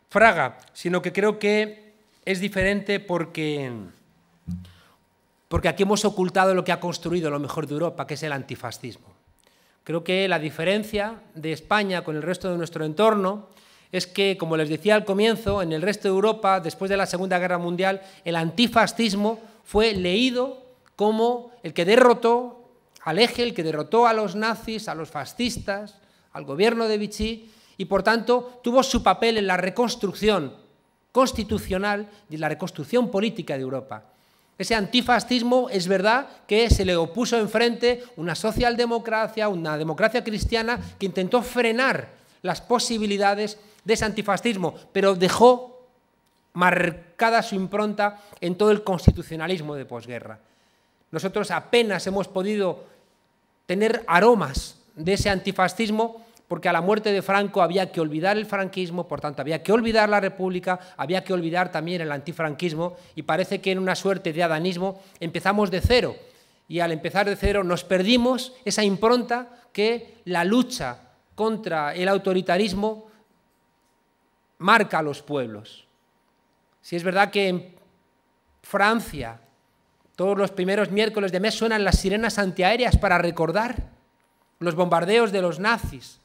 Fraga, sino que creo que es diferente porque porque aquí hemos ocultado lo que ha construido lo mejor de Europa, que es el antifascismo. Creo que la diferencia de España con el resto de nuestro entorno es que, como les decía al comienzo, en el resto de Europa, después de la Segunda Guerra Mundial, el antifascismo fue leído como el que derrotó al Eje, el que derrotó a los nazis, a los fascistas, al gobierno de Vichy, y por tanto tuvo su papel en la reconstrucción constitucional y la reconstrucción política de Europa. Ese antifascismo es verdad que se le opuso enfrente una socialdemocracia, una democracia cristiana que intentó frenar las posibilidades de ese antifascismo, pero dejó marcada su impronta en todo el constitucionalismo de posguerra. Nosotros apenas hemos podido tener aromas de ese antifascismo porque a la muerte de Franco había que olvidar el franquismo, por tanto había que olvidar la República, había que olvidar también el antifranquismo y parece que en una suerte de adanismo empezamos de cero y al empezar de cero nos perdimos esa impronta que la lucha contra el autoritarismo marca a los pueblos. Si es verdad que en Francia todos los primeros miércoles de mes suenan las sirenas antiaéreas para recordar los bombardeos de los nazis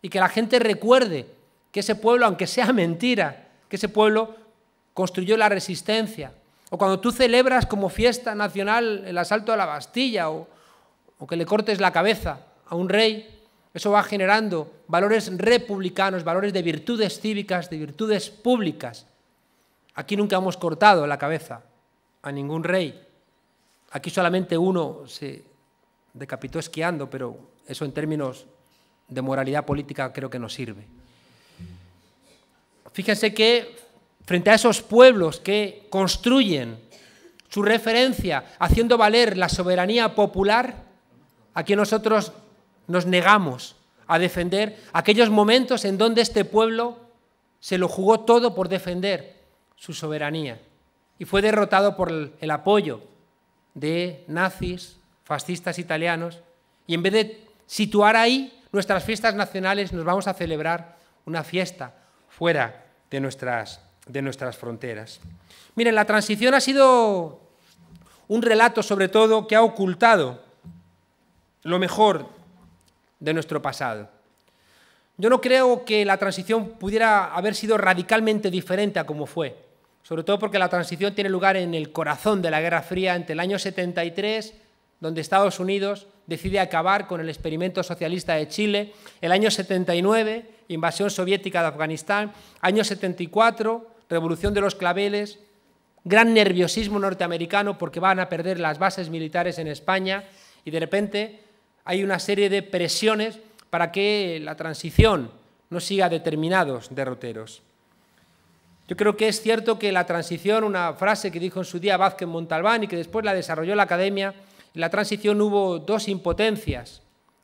y que la gente recuerde que ese pueblo, aunque sea mentira, que ese pueblo construyó la resistencia. O cuando tú celebras como fiesta nacional el asalto a la Bastilla o que le cortes la cabeza a un rey, eso va generando valores republicanos, valores de virtudes cívicas, de virtudes públicas. Aquí nunca hemos cortado la cabeza a ningún rey. Aquí solamente uno se decapitó esquiando, pero eso en términos de moralidad política creo que no sirve. Fíjense que frente a esos pueblos que construyen su referencia haciendo valer la soberanía popular, aquí nosotros nos negamos a defender aquellos momentos en donde este pueblo se lo jugó todo por defender su soberanía y fue derrotado por el apoyo de nazis, fascistas italianos, y en vez de situar ahí nuestras fiestas nacionales, nos vamos a celebrar una fiesta fuera de nuestras fronteras. Miren, la transición ha sido un relato, sobre todo, que ha ocultado lo mejor de nuestro pasado. Yo no creo que la transición pudiera haber sido radicalmente diferente a como fue, sobre todo porque la transición tiene lugar en el corazón de la Guerra Fría, entre el año 73, donde Estados Unidos decide acabar con el experimento socialista de Chile, el año 79, invasión soviética de Afganistán, año 74, revolución de los claveles, gran nerviosismo norteamericano porque van a perder las bases militares en España y de repente hay una serie de presiones para que la transición no siga determinados derroteros. Yo creo que es cierto que la transición, una frase que dijo en su día Vázquez Montalbán y que después la desarrolló la Academia, en la transición hubo dos impotencias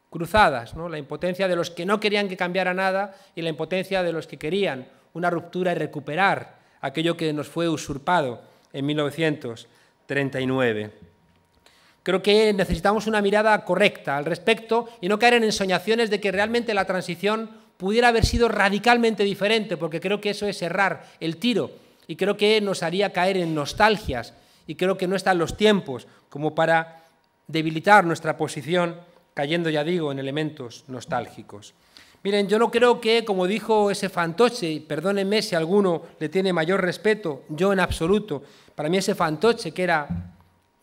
cruzadas, ¿no? La impotencia de los que no querían que cambiara nada y la impotencia de los que querían una ruptura y recuperar aquello que nos fue usurpado en 1939. Creo que necesitamos una mirada correcta al respecto y no caer en ensoñaciones de que realmente la transición pudiera haber sido radicalmente diferente, porque creo que eso es errar el tiro y creo que nos haría caer en nostalgias y creo que no están los tiempos como para debilitar nuestra posición cayendo, ya digo, en elementos nostálgicos. Miren, yo no creo que, como dijo ese fantoche, y perdónenme si alguno le tiene mayor respeto, yo en absoluto, para mí ese fantoche que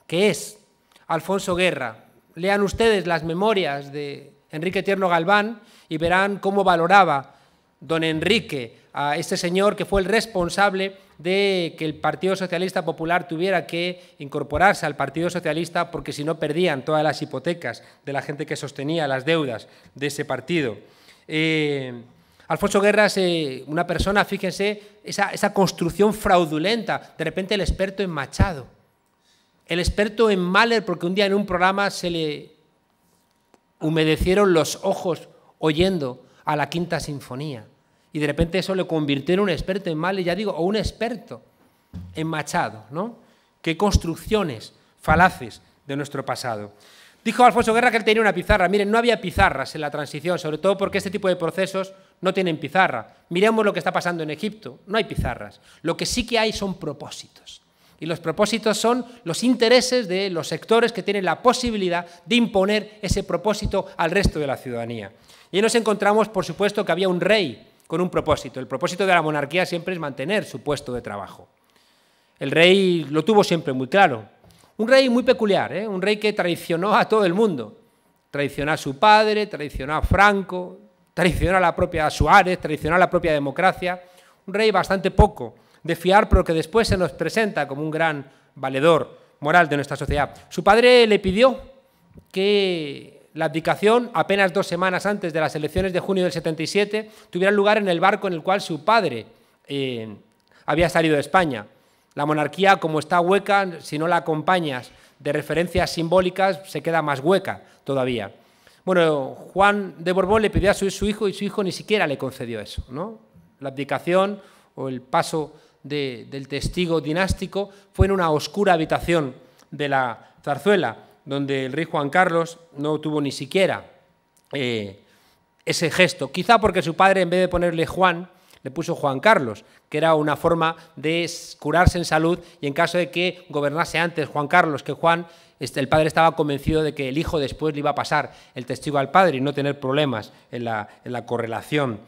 es Alfonso Guerra. Lean ustedes las memorias de Enrique Tierno Galván y verán cómo valoraba don Enrique a este señor que fue el responsable de que el Partido Socialista Popular tuviera que incorporarse al Partido Socialista porque si no perdían todas las hipotecas de la gente que sostenía las deudas de ese partido. Alfonso Guerra es una persona, fíjense, esa construcción fraudulenta, de repente el experto en Machado, el experto en Mahler, porque un día en un programa se le humedecieron los ojos oyendo a la Quinta Sinfonía. Y de repente eso le convirtió en un experto en Mahler, ya digo, o un experto en Machado, ¿no? Qué construcciones falaces de nuestro pasado. Dijo Alfonso Guerra que él tenía una pizarra. Miren, no había pizarras en la transición, sobre todo porque este tipo de procesos no tienen pizarra. Miremos lo que está pasando en Egipto, no hay pizarras. Lo que sí que hay son propósitos. Y los propósitos son los intereses de los sectores que tienen la posibilidad de imponer ese propósito al resto de la ciudadanía. Y ahí nos encontramos, por supuesto, que había un rey con un propósito. El propósito de la monarquía siempre es mantener su puesto de trabajo. El rey lo tuvo siempre muy claro. Un rey muy peculiar, un rey que traicionó a todo el mundo. Traicionó a su padre, traicionó a Franco, traicionó a la propia Suárez, traicionó a la propia democracia. Un rey bastante poco de fiar, pero que después se nos presenta como un gran valedor moral de nuestra sociedad. Su padre le pidió que la abdicación, apenas 2 semanas antes de las elecciones de junio del 77, tuviera lugar en el barco en el cual su padre había salido de España. La monarquía, como está hueca, si no la acompañas de referencias simbólicas, se queda más hueca todavía. Bueno, Juan de Borbón le pidió a su hijo y su hijo ni siquiera le concedió eso, ¿no? La abdicación o el paso del testigo dinástico fue en una oscura habitación de la Zarzuela, donde el rey Juan Carlos no tuvo ni siquiera ese gesto. Quizá porque su padre, en vez de ponerle Juan, le puso Juan Carlos, que era una forma de curarse en salud, y en caso de que gobernase antes Juan Carlos que Juan, el padre estaba convencido de que el hijo después le iba a pasar el testigo al padre y no tener problemas en la correlación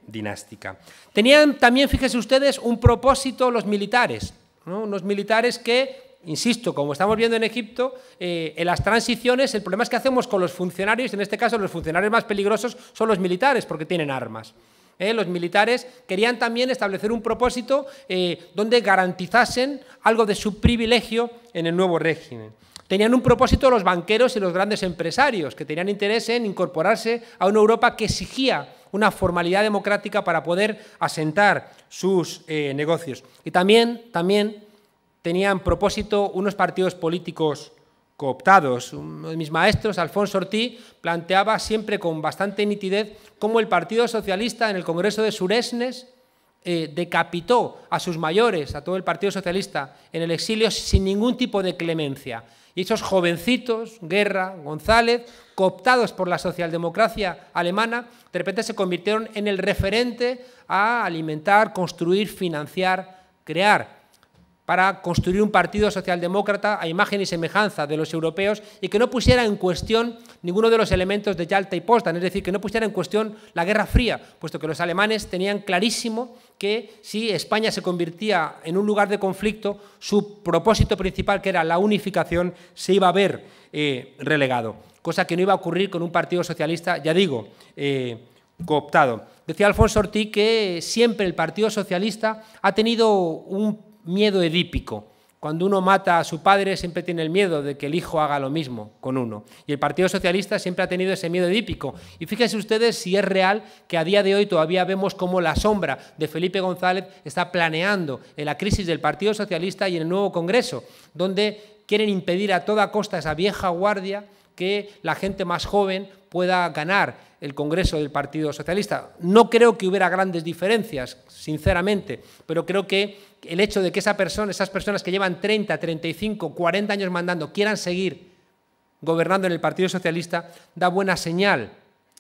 dinástica. Tenían también, fíjense ustedes, un propósito los militares, ¿no? Unos militares que, insisto, como estamos viendo en Egipto, en las transiciones el problema es que hacemos con los funcionarios, en este caso los funcionarios más peligrosos son los militares porque tienen armas. Los militares querían también establecer un propósito donde garantizasen algo de su privilegio en el nuevo régimen. Tenían un propósito los banqueros y los grandes empresarios, que tenían interés en incorporarse a una Europa que exigía una formalidad democrática para poder asentar sus negocios. Y también tenían propósito unos partidos políticos cooptados. Uno de mis maestros, Alfonso Ortiz, planteaba siempre con bastante nitidez cómo el Partido Socialista en el Congreso de Suresnes decapitó a sus mayores, a todo el Partido Socialista, en el exilio sin ningún tipo de clemencia. Y esos jovencitos, Guerra, González, cooptados por la socialdemocracia alemana, de repente se convirtieron en el referente a alimentar, construir, financiar, crear, para construir un partido socialdemócrata a imagen y semejanza de los europeos y que no pusiera en cuestión ninguno de los elementos de Yalta y Potsdam, es decir, que no pusiera en cuestión la Guerra Fría, puesto que los alemanes tenían clarísimo que si España se convertía en un lugar de conflicto, su propósito principal, que era la unificación, se iba a ver relegado, cosa que no iba a ocurrir con un partido socialista, ya digo, cooptado. Decía Alfonso Ortiz que siempre el Partido Socialista ha tenido un miedo edípico. Cuando uno mata a su padre siempre tiene el miedo de que el hijo haga lo mismo con uno. Y el Partido Socialista siempre ha tenido ese miedo edípico. Y fíjense ustedes si es real que a día de hoy todavía vemos cómo la sombra de Felipe González está planeando en la crisis del Partido Socialista y en el nuevo Congreso, donde quieren impedir a toda costa esa vieja guardia que la gente más joven pueda ganar el Congreso del Partido Socialista. No creo que hubiera grandes diferencias, sinceramente, pero creo que el hecho de que esas personas que llevan 30, 35, 40 años mandando quieran seguir gobernando en el Partido Socialista da buena señal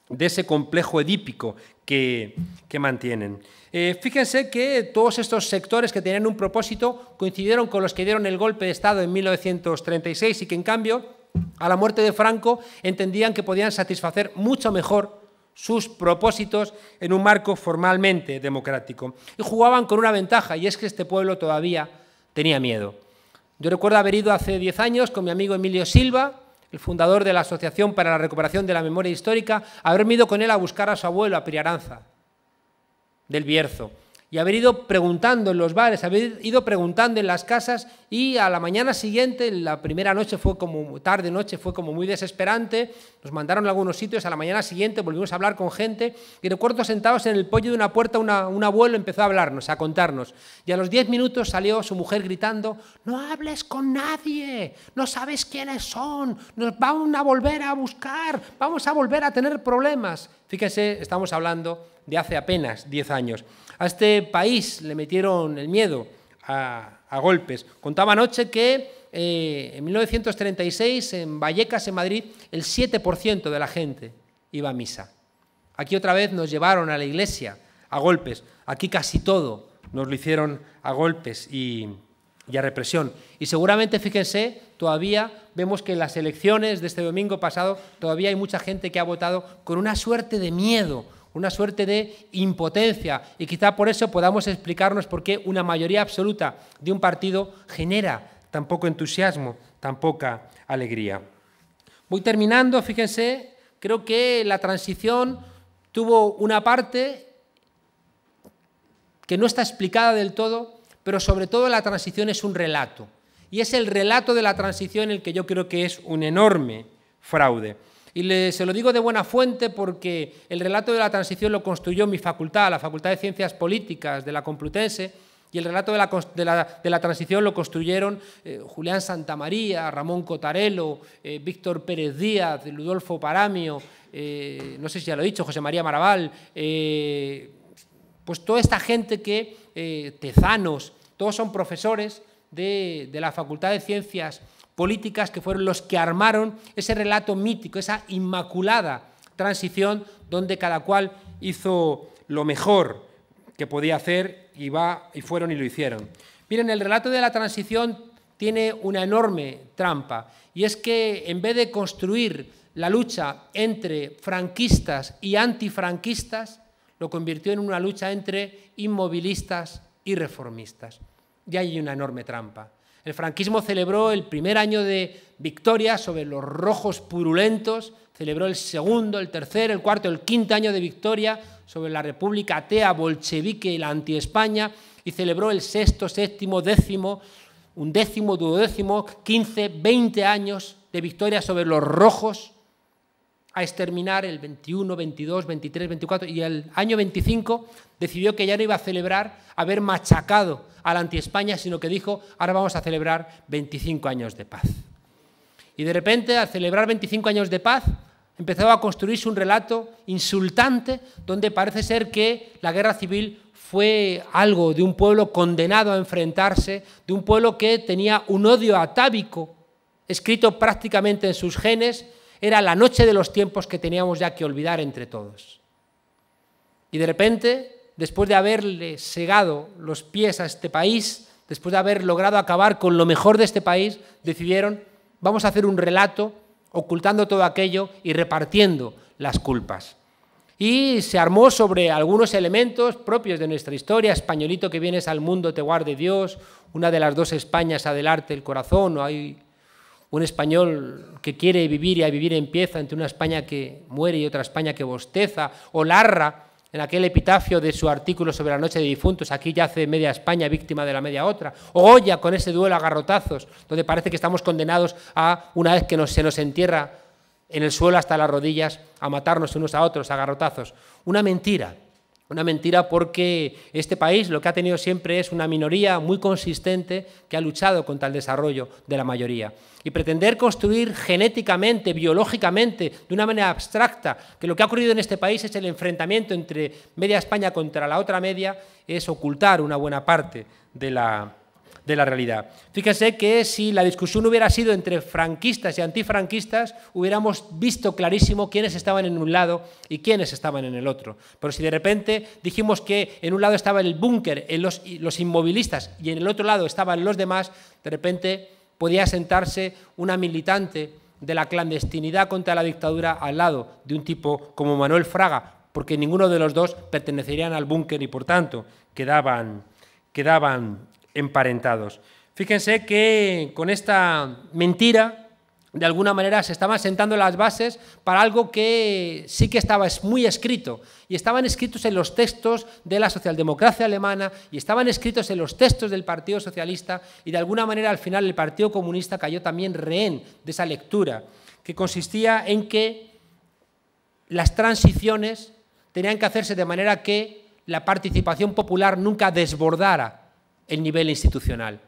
de ese complejo edípico que mantienen. Fíjense que todos estos sectores que tenían un propósito coincidieron con los que dieron el golpe de Estado en 1936 y que en cambio a la muerte de Franco entendían que podían satisfacer mucho mejor sus propósitos en un marco formalmente democrático. Y jugaban con una ventaja, y es que este pueblo todavía tenía miedo. Yo recuerdo haber ido hace 10 años con mi amigo Emilio Silva, el fundador de la Asociación para la Recuperación de la Memoria Histórica, haberme ido con él a buscar a su abuelo, a Priaranza, del Bierzo, y haber ido preguntando en los bares, haber ido preguntando en las casas, y a la mañana siguiente, la primera noche fue como tarde-noche, fue como muy desesperante, nos mandaron a algunos sitios, a la mañana siguiente volvimos a hablar con gente, y recuerdo sentados en el poyo de una puerta, un abuelo empezó a hablarnos, a contarnos, y a los 10 minutos salió su mujer gritando: no hables con nadie, no sabes quiénes son, nos van a volver a buscar, vamos a volver a tener problemas. Fíjense, estamos hablando de hace apenas 10 años. A este país le metieron el miedo a golpes. Contaba anoche que en 1936 en Vallecas, en Madrid, el 7% de la gente iba a misa. Aquí otra vez nos llevaron a la iglesia a golpes. Aquí casi todo nos lo hicieron a golpes y y a represión. Y seguramente, fíjense, todavía vemos que en las elecciones de este domingo pasado todavía hay mucha gente que ha votado con una suerte de miedo, una suerte de impotencia, y quizá por eso podamos explicarnos por qué una mayoría absoluta de un partido genera tan poco entusiasmo, tan poca alegría. Voy terminando, fíjense, creo que la transición tuvo una parte que no está explicada del todo, pero sobre todo la transición es un relato, y es el relato de la transición el que yo creo que es un enorme fraude. Y se lo digo de buena fuente porque el relato de la transición lo construyó mi facultad, la Facultad de Ciencias Políticas de la Complutense, y el relato de la transición lo construyeron Julián Santamaría, Ramón Cotarelo, Víctor Pérez Díaz, Ludolfo Paramio, no sé si ya lo he dicho, José María Maraval, pues toda esta gente que, Tezanos, todos son profesores de la Facultad de Ciencias Políticas, que fueron los que armaron ese relato mítico, esa inmaculada transición donde cada cual hizo lo mejor que podía hacer y fueron y lo hicieron. Miren, el relato de la transición tiene una enorme trampa, y es que en vez de construir la lucha entre franquistas y antifranquistas, lo convirtió en una lucha entre inmovilistas y reformistas. Y hay una enorme trampa. El franquismo celebró el primer año de victoria sobre los rojos purulentos, celebró el segundo, el tercer, el cuarto, el quinto año de victoria sobre la República Atea, bolchevique y la anti-España, y celebró el sexto, séptimo, décimo, undécimo, duodécimo, 15, 20 años de victoria sobre los rojos, a exterminar el 21, 22, 23, 24, y el año 25 decidió que ya no iba a celebrar haber machacado a la anti-España, sino que dijo, ahora vamos a celebrar 25 años de paz. Y de repente, al celebrar 25 años de paz, empezó a construirse un relato insultante, donde parece ser que la guerra civil fue algo de un pueblo condenado a enfrentarse, de un pueblo que tenía un odio atávico, escrito prácticamente en sus genes. Era la noche de los tiempos que teníamos ya que olvidar entre todos. Y de repente, después de haberle segado los pies a este país, después de haber logrado acabar con lo mejor de este país, decidieron, vamos a hacer un relato ocultando todo aquello y repartiendo las culpas. Y se armó sobre algunos elementos propios de nuestra historia: españolito que vienes al mundo te guarde Dios, una de las dos Españas, adelante el corazón, o hay un español que quiere vivir y a vivir empieza, entre una España que muere y otra España que bosteza, o Larra, en aquel epitafio de su artículo sobre la noche de difuntos, aquí yace media España víctima de la media otra, o Goya con ese duelo a garrotazos, donde parece que estamos condenados a, una vez que se nos entierra en el suelo hasta las rodillas, a matarnos unos a otros a garrotazos. Una mentira porque este país lo que ha tenido siempre es una minoría muy consistente que ha luchado contra el desarrollo de la mayoría. Y pretender construir genéticamente, biológicamente, de una manera abstracta, que lo que ha ocurrido en este país es el enfrentamiento entre media España contra la otra media, es ocultar una buena parte de la realidad. Fíjense que si la discusión hubiera sido entre franquistas y antifranquistas, hubiéramos visto clarísimo quiénes estaban en un lado y quiénes estaban en el otro. Pero si de repente dijimos que en un lado estaba el búnker, los inmovilistas, y en el otro lado estaban los demás, de repente podía sentarse una militante de la clandestinidad contra la dictadura al lado de un tipo como Manuel Fraga, porque ninguno de los dos pertenecerían al búnker y por tanto quedaban emparentados. Fíjense que con esta mentira, de alguna manera, se estaban sentando las bases para algo que sí que estaba muy escrito, y estaban escritos en los textos de la socialdemocracia alemana, y estaban escritos en los textos del Partido Socialista, y de alguna manera al final el Partido Comunista cayó también rehén de esa lectura, que consistía en que las transiciones tenían que hacerse de manera que la participación popular nunca desbordara el nivel institucional.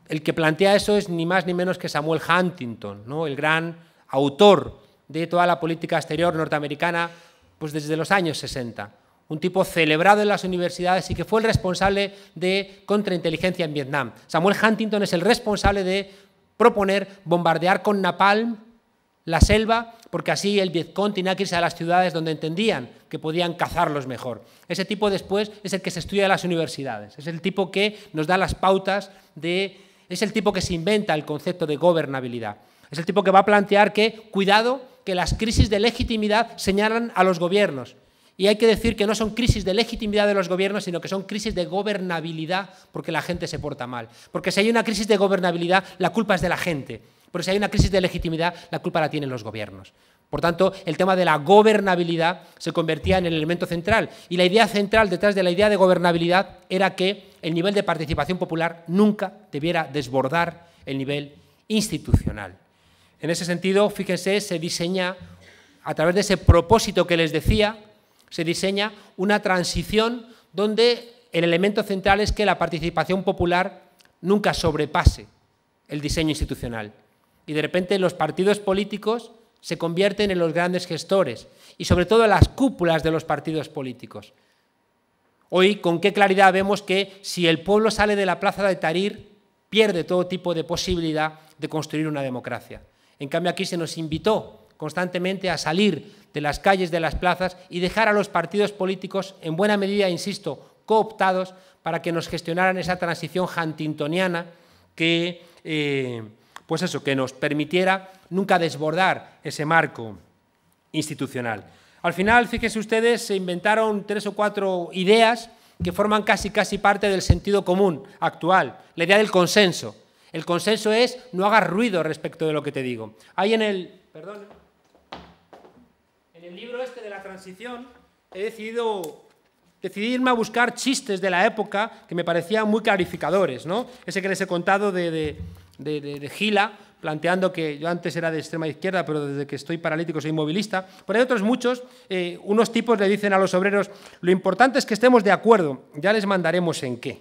El que plantea eso es ni más ni menos que Samuel Huntington, ¿no? El gran autor de toda la política exterior norteamericana, pues desde los años 60. Un tipo celebrado en las universidades y que fue el responsable de contrainteligencia en Vietnam. Samuel Huntington es el responsable de proponer bombardear con napalm la selva, porque así el Vietcong tenía que irse a las ciudades donde entendían que podían cazarlos mejor. Ese tipo después es el que se estudia en las universidades, es el tipo que nos da las pautas es el tipo que se inventa el concepto de gobernabilidad. Es el tipo que va a plantear que, cuidado, que las crisis de legitimidad señalan a los gobiernos. Y hay que decir que no son crisis de legitimidad de los gobiernos, sino que son crisis de gobernabilidad porque la gente se porta mal. Porque si hay una crisis de gobernabilidad, la culpa es de la gente. Pero si hay una crisis de legitimidad, la culpa la tienen los gobiernos. Por tanto, el tema de la gobernabilidad se convertía en el elemento central. Y la idea central detrás de la idea de gobernabilidad era que el nivel de participación popular nunca debiera desbordar el nivel institucional. En ese sentido, fíjense, se diseña, a través de ese propósito que les decía, se diseña una transición donde el elemento central es que la participación popular nunca sobrepase el diseño institucional. Y de repente los partidos políticos se convierten en los grandes gestores y sobre todo en las cúpulas de los partidos políticos. Hoy, con qué claridad vemos que si el pueblo sale de la plaza de Tahrir, pierde todo tipo de posibilidad de construir una democracia. En cambio, aquí se nos invitó constantemente a salir de las calles, de las plazas y dejar a los partidos políticos, en buena medida, insisto, cooptados para que nos gestionaran esa transición huntingtoniana que, que nos permitiera nunca desbordar ese marco institucional. Al final, fíjense ustedes, se inventaron 3 o 4 ideas que forman casi parte del sentido común actual. La idea del consenso. El consenso es no hagas ruido respecto de lo que te digo. Hay en el libro este de la transición he decidido irme a buscar chistes de la época que me parecían muy clarificadores, ¿no? Ese que les he contado de Gila, planteando que yo antes era de extrema izquierda, pero desde que estoy paralítico soy movilista. Pero hay otros muchos, unos tipos le dicen a los obreros, lo importante es que estemos de acuerdo, ya les mandaremos en qué.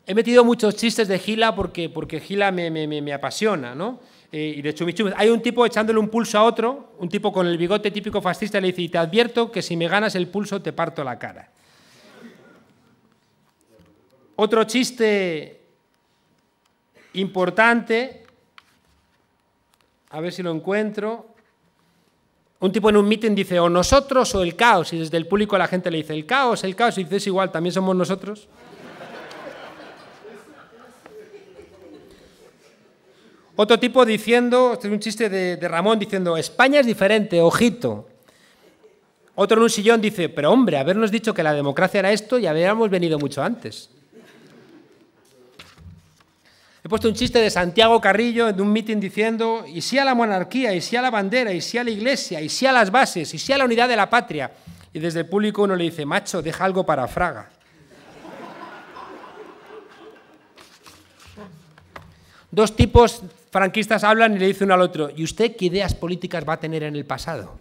He metido muchos chistes de Gila porque Gila me apasiona, ¿no? Y de chumichumes. Hay un tipo echándole un pulso a otro, un tipo con el bigote típico fascista, le dice, y te advierto que si me ganas el pulso te parto la cara. Otro chiste importante, a ver si lo encuentro. Un tipo en un mitin dice, o nosotros o el caos, y desde el público la gente le dice, el caos, y dice, es igual, también somos nosotros. Otro tipo diciendo, este es un chiste de Ramón, diciendo, España es diferente, ojito. Otro en un sillón dice, pero hombre, habernos dicho que la democracia era esto, ya habíamos venido mucho antes. He puesto un chiste de Santiago Carrillo en un mitin diciendo, y sí a la monarquía, y sí a la bandera, y sí a la iglesia, y sí a las bases, y sí a la unidad de la patria. Y desde el público uno le dice, macho, deja algo para Fraga. Dos tipos franquistas hablan y le dice uno al otro, ¿y usted qué ideas políticas va a tener en el pasado?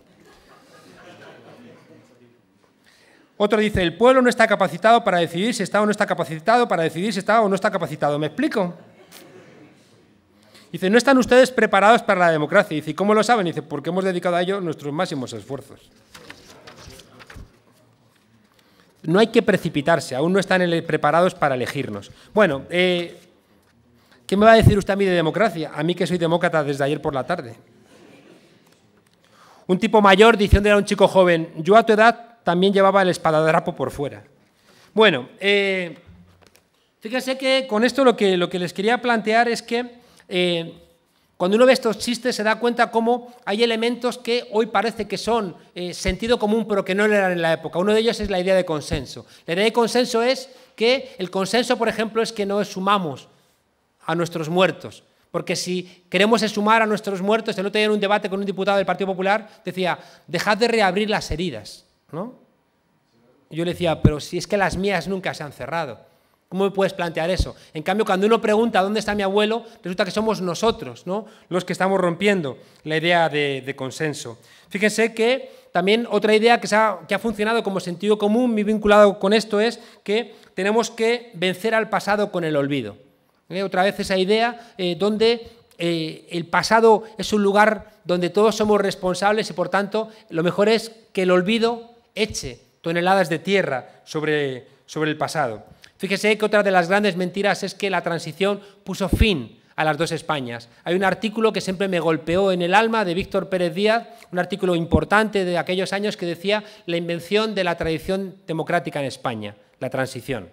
Otro dice, el pueblo no está capacitado para decidir si está o no está capacitado, para decidir si está o no está capacitado. ¿Me explico? Dice, no están ustedes preparados para la democracia. Dice, ¿y cómo lo saben? Dice, porque hemos dedicado a ello nuestros máximos esfuerzos. No hay que precipitarse, aún no están preparados para elegirnos. Bueno, ¿qué me va a decir usted a mí de democracia? A mí que soy demócrata desde ayer por la tarde. Un tipo mayor diciéndole a un chico joven, yo a tu edad también llevaba el espadadrapo por fuera. Bueno, fíjense que con esto lo que les quería plantear es que cuando uno ve estos chistes se da cuenta cómo hay elementos que hoy parece que son sentido común pero que no lo eran en la época. Uno de ellos es la idea de consenso. La idea de consenso es que el consenso, por ejemplo, es que no sumamos a nuestros muertos. Porque si queremos exhumar a nuestros muertos, el otro día en un debate con un diputado del Partido Popular decía, dejad de reabrir las heridas, ¿no? Y yo le decía, pero si es que las mías nunca se han cerrado, ¿cómo me puedes plantear eso? En cambio, cuando uno pregunta dónde está mi abuelo, resulta que somos nosotros, ¿no?, los que estamos rompiendo la idea de consenso. Fíjense que también otra idea que ha funcionado como sentido común, muy vinculado con esto, es que tenemos que vencer al pasado con el olvido. Otra vez esa idea donde el pasado es un lugar donde todos somos responsables y, por tanto, lo mejor es que el olvido eche toneladas de tierra sobre el pasado. Fíjese que otra de las grandes mentiras es que la transición puso fin a las dos Españas. Hay un artículo que siempre me golpeó en el alma de Víctor Pérez Díaz, un artículo importante de aquellos años que decía la invención de la tradición democrática en España, la transición,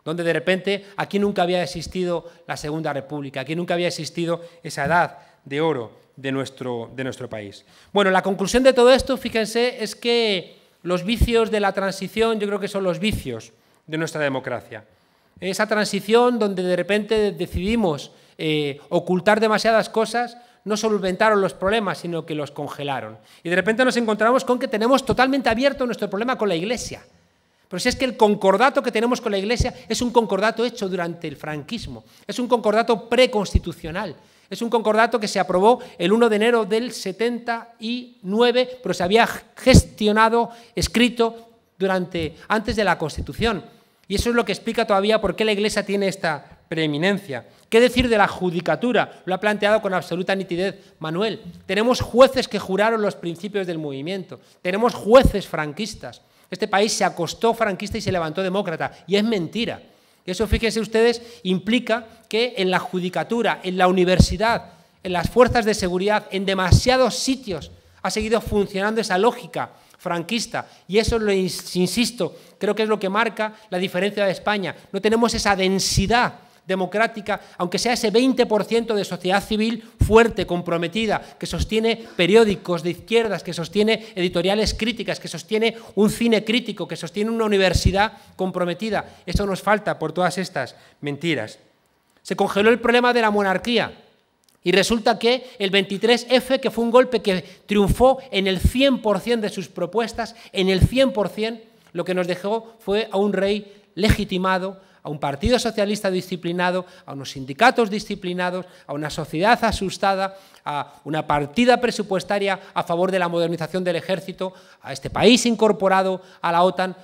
donde de repente aquí nunca había existido la Segunda República, aquí nunca había existido esa edad de oro de nuestro país. Bueno, la conclusión de todo esto, fíjense, es que los vicios de la transición yo creo que son los vicios de nuestra democracia. Esa transición donde de repente decidimos ocultar demasiadas cosas, no solventaron los problemas, sino que los congelaron. Y de repente nos encontramos con que tenemos totalmente abierto nuestro problema con la Iglesia. Pero si es que el concordato que tenemos con la Iglesia es un concordato hecho durante el franquismo, es un concordato preconstitucional, es un concordato que se aprobó el 1 de enero del 79, pero se había gestionado, escrito antes de la Constitución. Y eso es lo que explica todavía por qué la Iglesia tiene esta preeminencia. ¿Qué decir de la judicatura? Lo ha planteado con absoluta nitidez Manuel. Tenemos jueces que juraron los principios del movimiento. Tenemos jueces franquistas. Este país se acostó franquista y se levantó demócrata. Y es mentira. Eso, fíjense ustedes, implica que en la judicatura, en la universidad, en las fuerzas de seguridad, en demasiados sitios ha seguido funcionando esa lógica franquista. Y eso, lo insisto, creo que es lo que marca la diferencia de España. No tenemos esa densidad democrática, aunque sea ese 20% de sociedad civil fuerte, comprometida, que sostiene periódicos de izquierdas, que sostiene editoriales críticas, que sostiene un cine crítico, que sostiene una universidad comprometida. Eso nos falta por todas estas mentiras. Se congeló el problema de la monarquía y resulta que el 23F, que fue un golpe que triunfó en el 100% de sus propuestas, en el 100%, lo que nos dejó fue a un rey legitimado, a un partido socialista disciplinado, a unos sindicatos disciplinados, a una sociedad asustada, a una partida presupuestaria a favor de la modernización del ejército, a este país incorporado a la OTAN,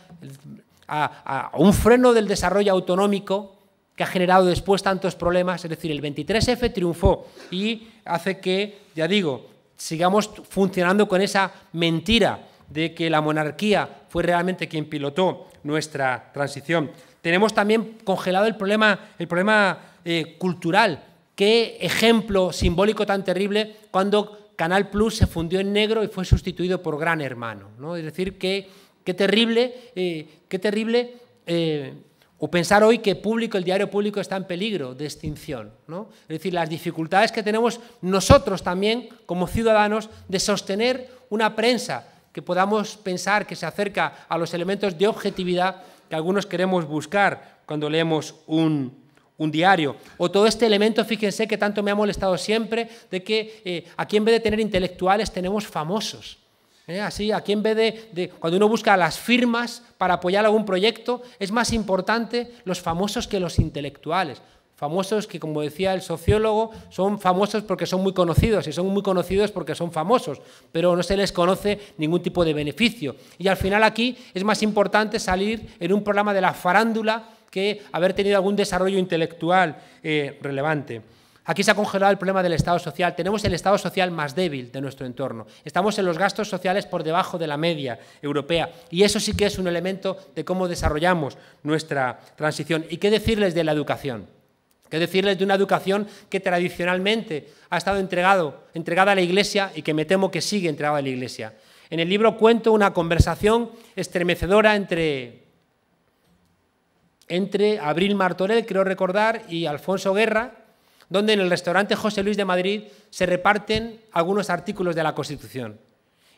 a un freno del desarrollo autonómico que ha generado después tantos problemas. Es decir, el 23F triunfó y hace que, ya digo, sigamos funcionando con esa mentira de que la monarquía fue realmente quien pilotó nuestra transición. Tenemos también congelado el problema cultural. Qué ejemplo simbólico tan terrible cuando Canal Plus se fundió en negro y fue sustituido por Gran Hermano, ¿no? Es decir, qué terrible, o pensar hoy que el diario Público está en peligro de extinción, ¿no? Es decir, las dificultades que tenemos nosotros también como ciudadanos de sostener una prensa que podamos pensar que se acerca a los elementos de objetividad que algunos queremos buscar cuando leemos un diario. O todo este elemento, fíjense, que tanto me ha molestado siempre, de que aquí en vez de tener intelectuales tenemos famosos. Así, aquí en vez de cuando uno busca las firmas para apoyar algún proyecto, es más importante los famosos que los intelectuales. Famosos que, como decía el sociólogo, son famosos porque son muy conocidos y son muy conocidos porque son famosos, pero no se les conoce ningún tipo de beneficio. Y al final aquí es más importante salir en un programa de la farándula que haber tenido algún desarrollo intelectual relevante. Aquí se ha congelado el problema del Estado social. Tenemos el Estado social más débil de nuestro entorno. Estamos en los gastos sociales por debajo de la media europea. Y eso sí que es un elemento de cómo desarrollamos nuestra transición. ¿Y qué decirles de la educación? ¿Qué decirles de una educación que tradicionalmente ha estado entregada a la Iglesia y que me temo que sigue entregada a la Iglesia? En el libro cuento una conversación estremecedora entre Abril Martorell, creo recordar, y Alfonso Guerra, donde en el restaurante José Luis de Madrid se reparten algunos artículos de la Constitución.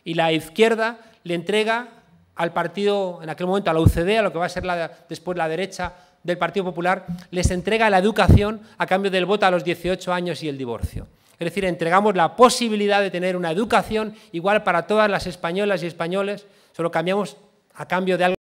Y la izquierda le entrega al partido, en aquel momento a la UCD, a lo que va a ser después la derecha del Partido Popular, les entrega la educación a cambio del voto a los 18 años y el divorcio. Es decir, entregamos la posibilidad de tener una educación igual para todas las españolas y españoles, solo cambiamos a cambio de algo